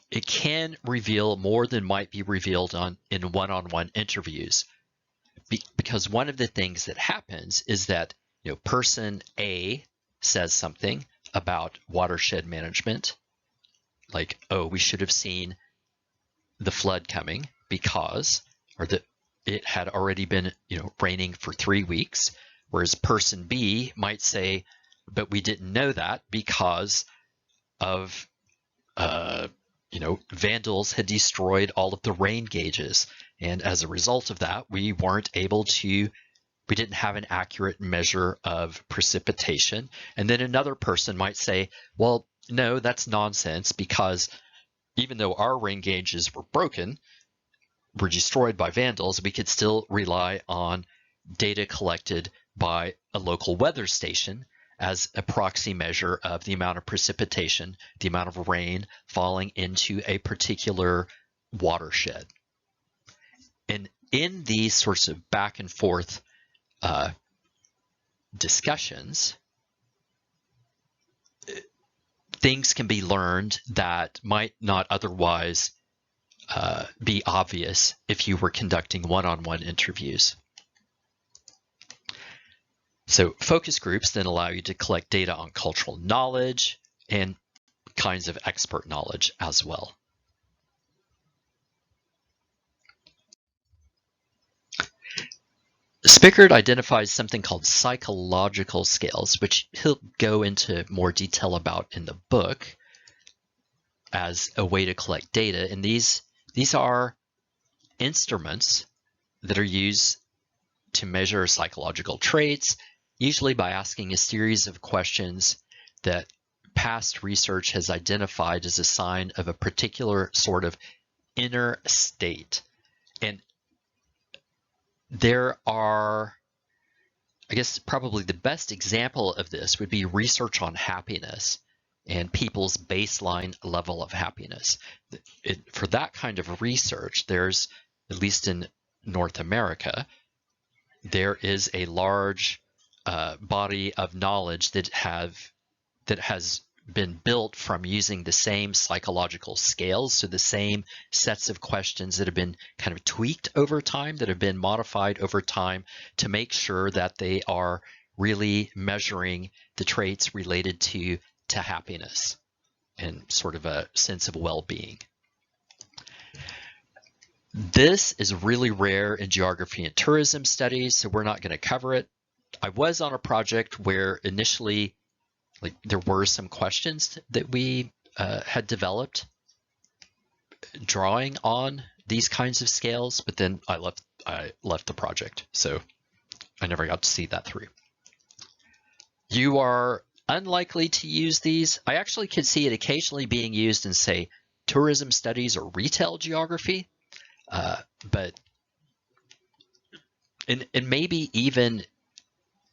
it can reveal more than might be revealed in one-on-one interviews. Because one of the things that happens is that person A says something about watershed management, like, oh, we should have seen the flood coming because, or that it had already been raining for 3 weeks, whereas person B might say, but we didn't know that because of vandals had destroyed all of the rain gauges, and as a result of that we didn't have an accurate measure of precipitation. And then another person might say, well, no, that's nonsense, because even though our rain gauges were destroyed by vandals, we could still rely on data collected by a local weather station as a proxy measure of the amount of precipitation, the amount of rain falling into a particular watershed. And in these sorts of back and forth discussions, things can be learned that might not otherwise be obvious if you were conducting one-on-one interviews. So focus groups then allow you to collect data on cultural knowledge and kinds of expert knowledge as well. Spickard identifies something called psychological scales, which he'll go into more detail about in the book, as a way to collect data. And these are instruments that are used to measure psychological traits, usually by asking a series of questions that past research has identified as a sign of a particular sort of inner state. And there are, I guess probably the best example of this would be research on happiness and people's baseline level of happiness. For that kind of research, there's, at least in North America, there is a large body of knowledge that has been built from using the same psychological scales, so the same sets of questions that have been kind of tweaked over time, that have been modified over time to make sure that they are really measuring the traits related to happiness and sort of a sense of well-being. This is really rare in geography and tourism studies, so we're not going to cover it. I was on a project where initially, there were some questions that we had developed drawing on these kinds of scales, but then I left the project, so I never got to see that through. You are unlikely to use these. I actually could see it occasionally being used in, say, tourism studies or retail geography, but and maybe even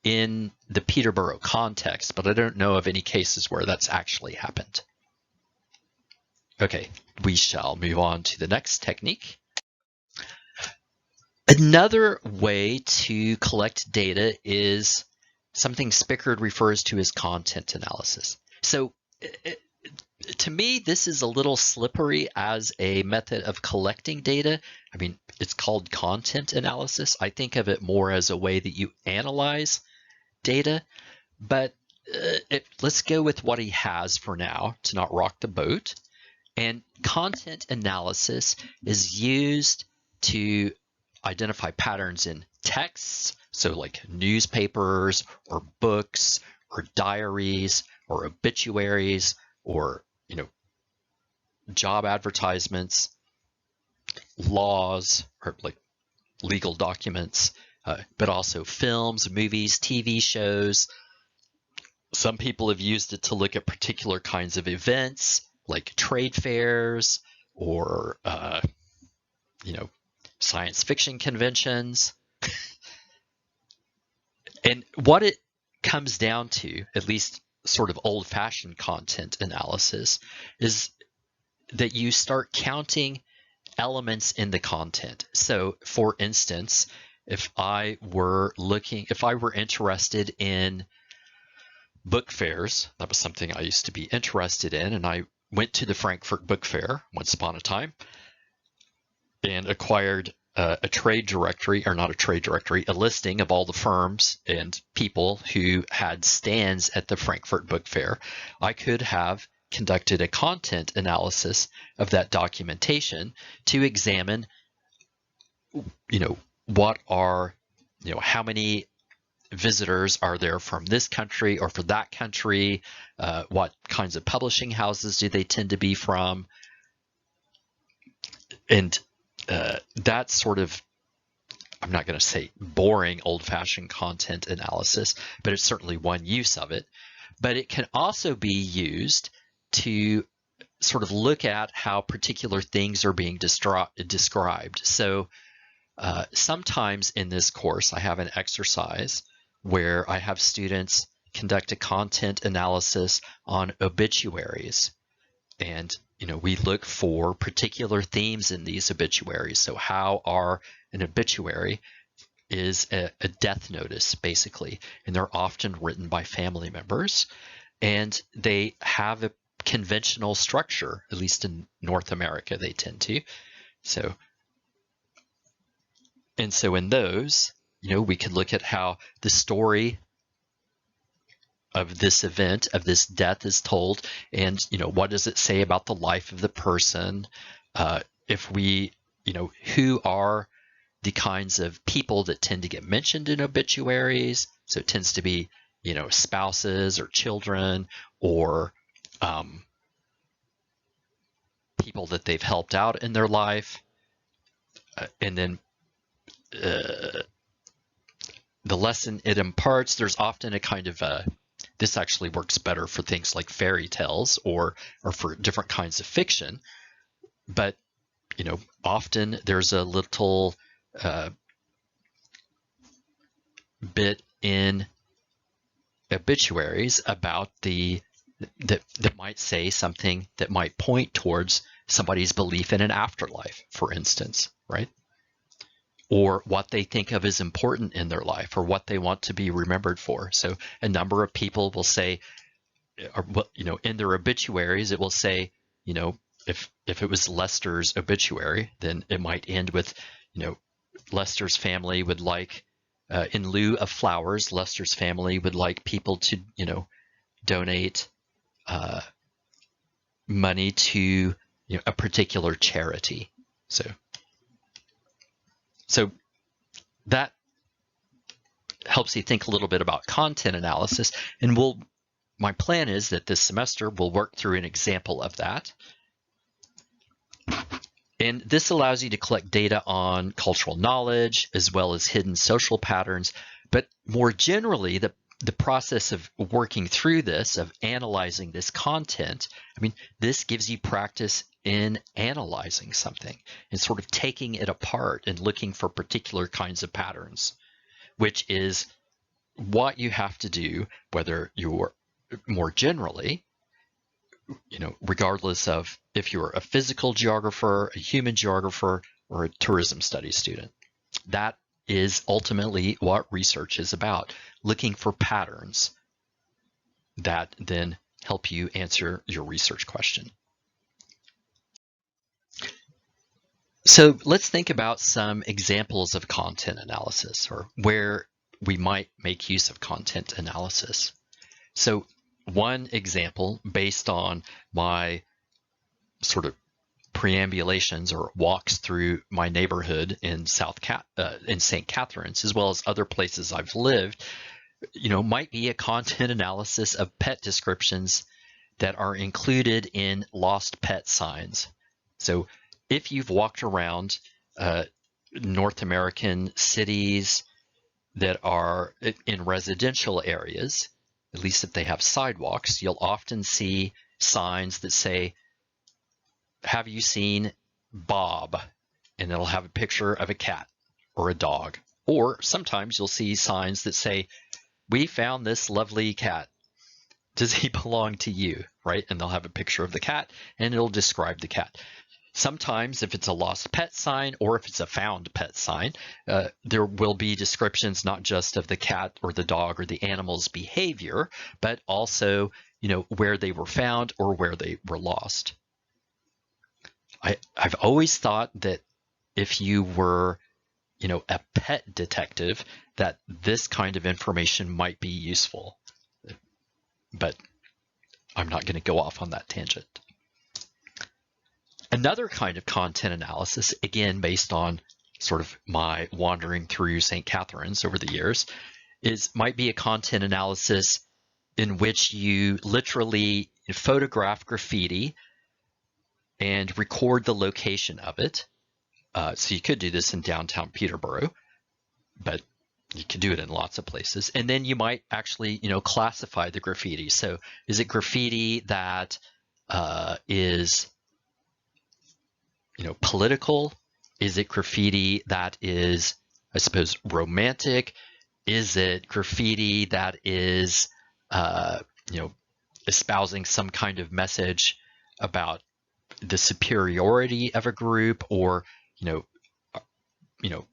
in the Peterborough context, but I don't know of any cases where that's actually happened. Okay, we shall move on to the next technique. Another way to collect data is something Spickard refers to as content analysis. So to me, this is a little slippery as a method of collecting data. I mean, it's called content analysis. I think of it more as a way that you analyze data, but let's go with what he has for now to not rock the boat. And content analysis is used to identify patterns in texts, so like newspapers or books or diaries or obituaries or job advertisements, laws or like legal documents, but also films, movies, TV shows. Some people have used it to look at particular kinds of events like trade fairs or science fiction conventions. And what it comes down to, at least sort of old-fashioned content analysis, is that you start counting elements in the content. So for instance, if I were interested in book fairs, that was something I used to be interested in, and I went to the Frankfurt Book Fair once upon a time and acquired a trade directory, or not a trade directory, a listing of all the firms and people who had stands at the Frankfurt Book Fair. I could have conducted a content analysis of that documentation to examine, what are, how many visitors are there from this country or for that country, what kinds of publishing houses do they tend to be from, and that's sort of, I'm not going to say boring old-fashioned content analysis, but it's certainly one use of it. But it can also be used to sort of look at how particular things are being described. So sometimes in this course, I have an exercise where I have students conduct a content analysis on obituaries. And we look for particular themes in these obituaries. So how are an obituary is a death notice, basically, and they're often written by family members, and they have a conventional structure, at least in North America, they tend to. So in those, we could look at how the story of this event, of this death, is told, and what does it say about the life of the person? If we, who are the kinds of people that tend to get mentioned in obituaries? So it tends to be, spouses or children or people that they've helped out in their life, and then the lesson it imparts. There's often a kind of this actually works better for things like fairy tales or for different kinds of fiction. But, often there's a little bit in obituaries about that might say something that might point towards somebody's belief in an afterlife, for instance, right? Or what they think of as important in their life, or what they want to be remembered for. So a number of people will say, or, in their obituaries, it will say, if it was Lester's obituary, then it might end with, Lester's family would like, in lieu of flowers, Lester's family would like people to, donate money to a particular charity. So that helps you think a little bit about content analysis, and my plan is that this semester we'll work through an example of that. And this allows you to collect data on cultural knowledge as well as hidden social patterns. But more generally, the process of working through this, of analyzing this content, this gives you practice in analyzing something and sort of taking it apart and looking for particular kinds of patterns, which is what you have to do, whether you're more generally, regardless of if you're a physical geographer, a human geographer, or a tourism studies student. That is ultimately what research is about, looking for patterns that then help you answer your research question. So let's think about some examples of content analysis, or where we might make use of content analysis. So one example, based on my sort of preambulations or walks through my neighborhood in in St. Catharines, as well as other places I've lived, might be a content analysis of pet descriptions that are included in lost pet signs. So if you've walked around North American cities that are in residential areas, at least if they have sidewalks, you'll often see signs that say, "Have you seen Bob?" And it'll have a picture of a cat or a dog. Or sometimes you'll see signs that say, "We found this lovely cat. Does he belong to you?" Right? And they'll have a picture of the cat and it'll describe the cat. Sometimes if it's a lost pet sign or if it's a found pet sign, there will be descriptions not just of the cat or the dog or the animal's behavior, but also, where they were found or where they were lost. I've always thought that if you were, a pet detective, that this kind of information might be useful. But I'm not going to go off on that tangent. Another kind of content analysis, again, based on sort of my wandering through St. Catharines over the years, might be a content analysis in which you literally photograph graffiti and record the location of it. So you could do this in downtown Peterborough, but you can do it in lots of places. And then you might actually, classify the graffiti. So is it graffiti that is political? Is it graffiti that is, I suppose, romantic? Is it graffiti that is, espousing some kind of message about the superiority of a group, or,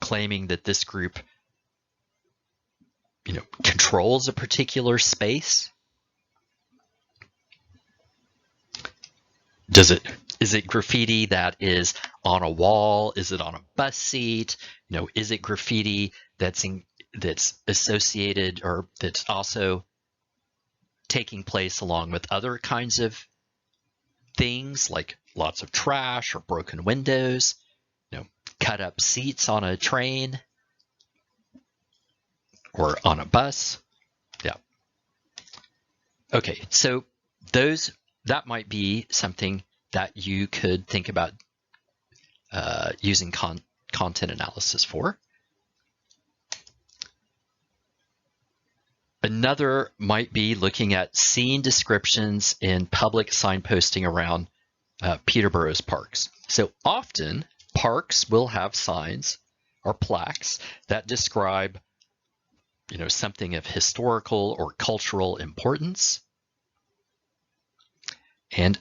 claiming that this group, controls a particular space? Is it graffiti that is on a wall? Is it on a bus seat? Is it graffiti that's associated, or that's also taking place along with other kinds of things, like lots of trash or broken windows, cut up seats on a train or on a bus? Yeah. Okay, so that might be something that you could think about using content analysis for. Another might be looking at scene descriptions in public signposting around Peterborough's parks. So often parks will have signs or plaques that describe something of historical or cultural importance. And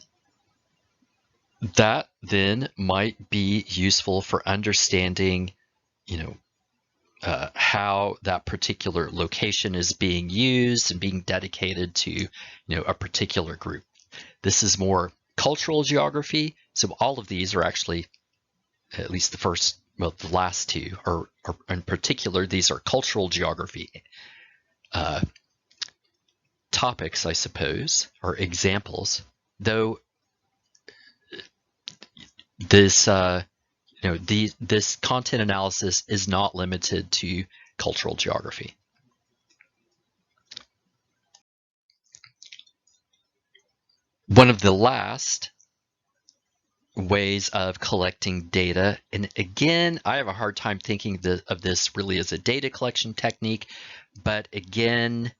that then might be useful for understanding, how that particular location is being used and being dedicated to, a particular group. This is more cultural geography. So all of these are actually, at least the last two are in particular, these are cultural geography topics, I suppose, or examples. Though this this content analysis is not limited to cultural geography. One of the last ways of collecting data, and again, I have a hard time thinking of this really as a data collection technique, but again,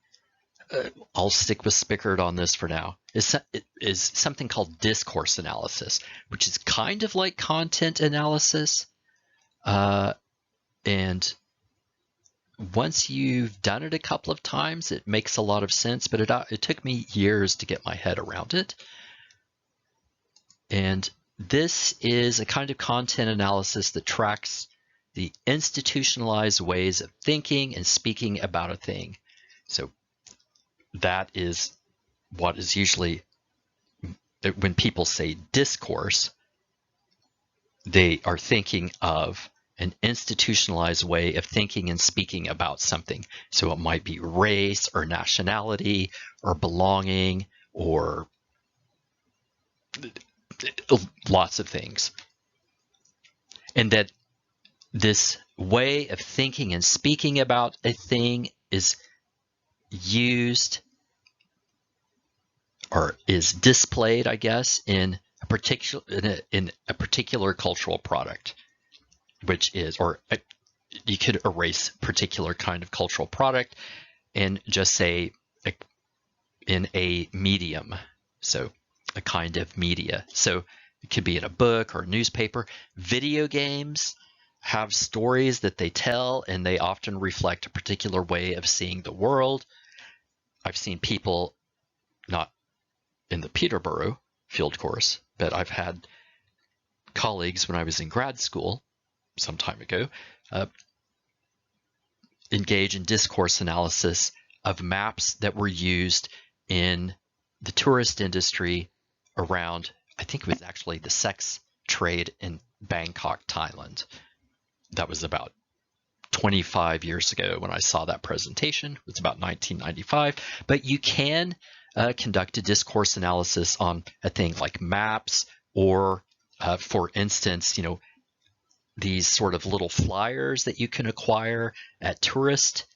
I'll stick with Spickard on this for now, is something called discourse analysis, which is kind of like content analysis. And once you've done it a couple of times, it makes a lot of sense, but it took me years to get my head around it. And this is a kind of content analysis that tracks the institutionalized ways of thinking and speaking about a thing. So that is what is usually, when people say discourse, they are thinking of an institutionalized way of thinking and speaking about something. So it might be race or nationality or belonging or lots of things. And that this way of thinking and speaking about a thing is used or is displayed, I guess, in a particular cultural product, which is, or you could erase particular kind of cultural product and just say in a medium, so a kind of media. So it could be in a book or a newspaper. Video games have stories that they tell, and they often reflect a particular way of seeing the world. I've seen people, not in the Peterborough field course, but I've had colleagues when I was in grad school some time ago engage in discourse analysis of maps that were used in the tourist industry around, I think it was actually the sex trade in Bangkok, Thailand. That was about 25 years ago when I saw that presentation. It was about 1995. But you can conduct a discourse analysis on a thing like maps, or for instance, these sort of little flyers that you can acquire at tourist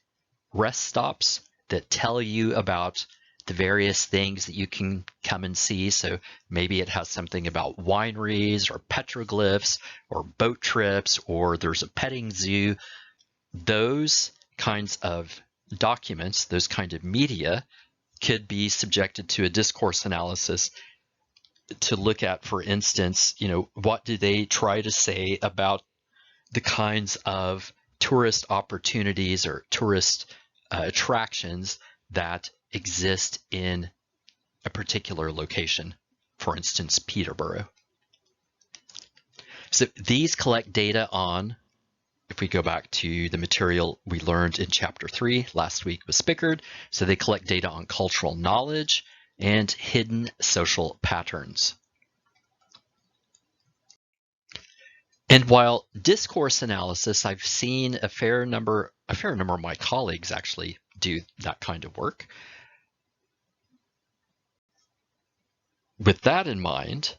rest stops that tell you about the various things that you can come and see. So maybe it has something about wineries or petroglyphs or boat trips, or there's a petting zoo. Those kinds of documents, those kind of media, could be subjected to a discourse analysis to look at, for instance, what do they try to say about the kinds of tourist opportunities or tourist attractions that exist in a particular location, for instance, Peterborough. So these collect data on, if we go back to the material we learned in Chapter 3 last week with Spickard, so they collect data on cultural knowledge and hidden social patterns. And while discourse analysis, I've seen a fair number of my colleagues actually do that kind of work. With that in mind,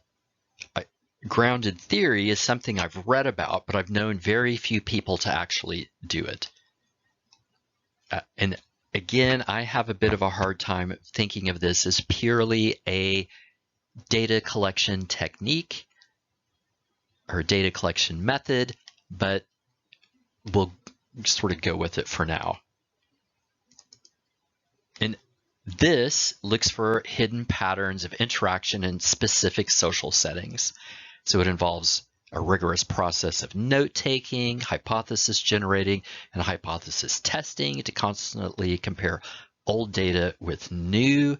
grounded theory is something I've read about, but I've known very few people to actually do it. And again, I have a bit of a hard time thinking of this as purely a data collection technique or data collection method, but we'll sort of go with it for now. And this looks for hidden patterns of interaction in specific social settings. So it involves a rigorous process of note-taking, hypothesis generating, and hypothesis testing to constantly compare old data with new.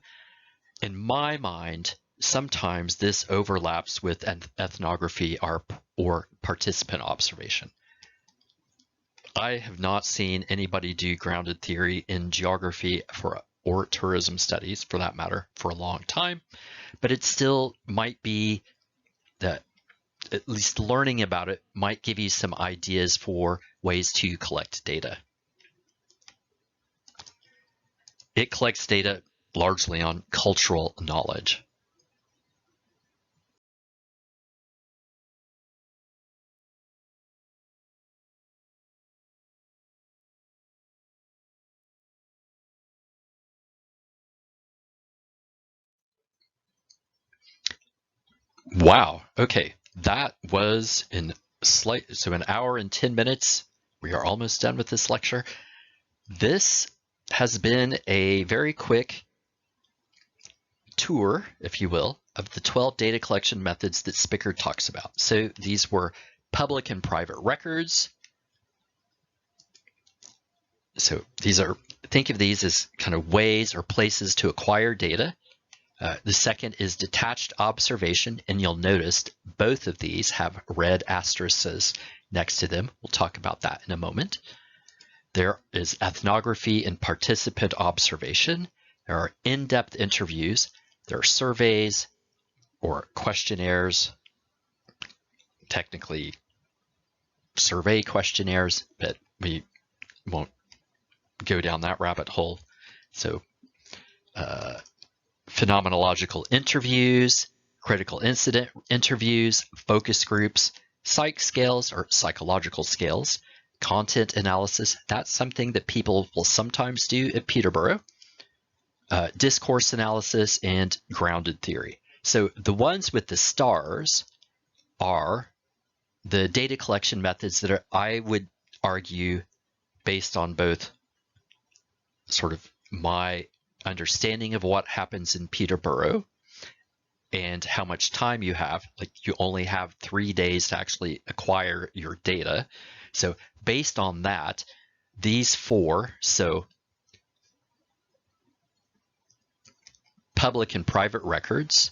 In my mind, sometimes this overlaps with ethnography or participant observation. I have not seen anybody do grounded theory in geography or tourism studies, for that matter, for a long time, but it still might be that at least learning about it might give you some ideas for ways to collect data. It collects data largely on cultural knowledge. Wow. Okay, that was an hour and 10 minutes. We are almost done with this lecture. This has been a very quick tour, if you will, of the 12 data collection methods that Spicker talks about. So these were public and private records. So these are, think of these as kind of ways or places to acquire data. The second is detached observation, and you'll notice both of these have red asterisks next to them. We'll talk about that in a moment. There is ethnography and participant observation. There are in-depth interviews. There are surveys or questionnaires, technically survey questionnaires, but we won't go down that rabbit hole. So phenomenological interviews, critical incident interviews, focus groups, psych scales or psychological scales, content analysis. That's something that people will sometimes do at Peterborough. Discourse analysis and grounded theory. So the ones with the stars are the data collection methods that I would argue, based on both sort of my understanding of what happens in Peterborough and how much time you have. Like, you only have 3 days to actually acquire your data. So based on that, these 4, so public and private records,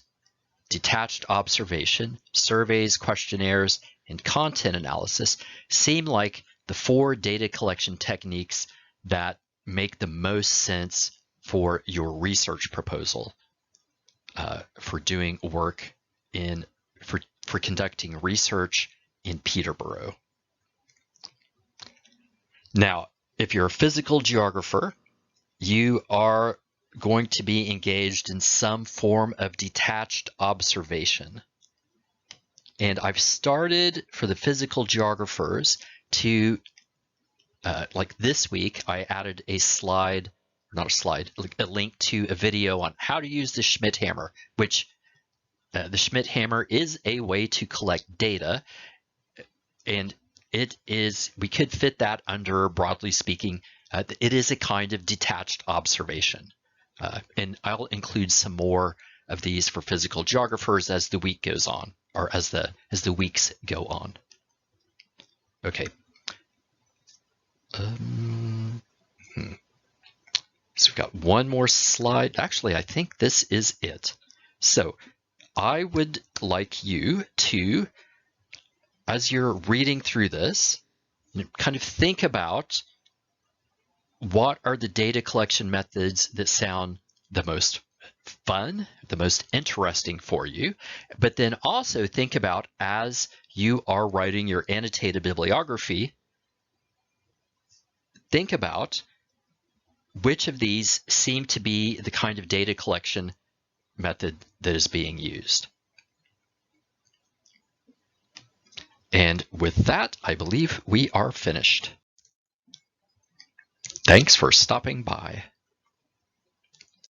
detached observation, surveys, questionnaires, and content analysis seem like the 4 data collection techniques that make the most sense for your research proposal, for doing work for conducting research in Peterborough. Now, if you're a physical geographer, you are going to be engaged in some form of detached observation. And I've started for the physical geographers to, like this week, I added a slide, not a slide, a link to a video on how to use the Schmidt hammer, which the Schmidt hammer is a way to collect data. And it is, we could fit that under, broadly speaking, it is a kind of detached observation. And I'll include some more of these for physical geographers as the week goes on, or as the weeks go on. Okay. So we've got one more slide. Actually, I think this is it. So I would like you to, as you're reading through this, kind of think about what are the data collection methods that sound the most fun, the most interesting for you, but then also think about, as you are writing your annotated bibliography, think about which of these seem to be the kind of data collection method that is being used. And with that, I believe we are finished. Thanks for stopping by.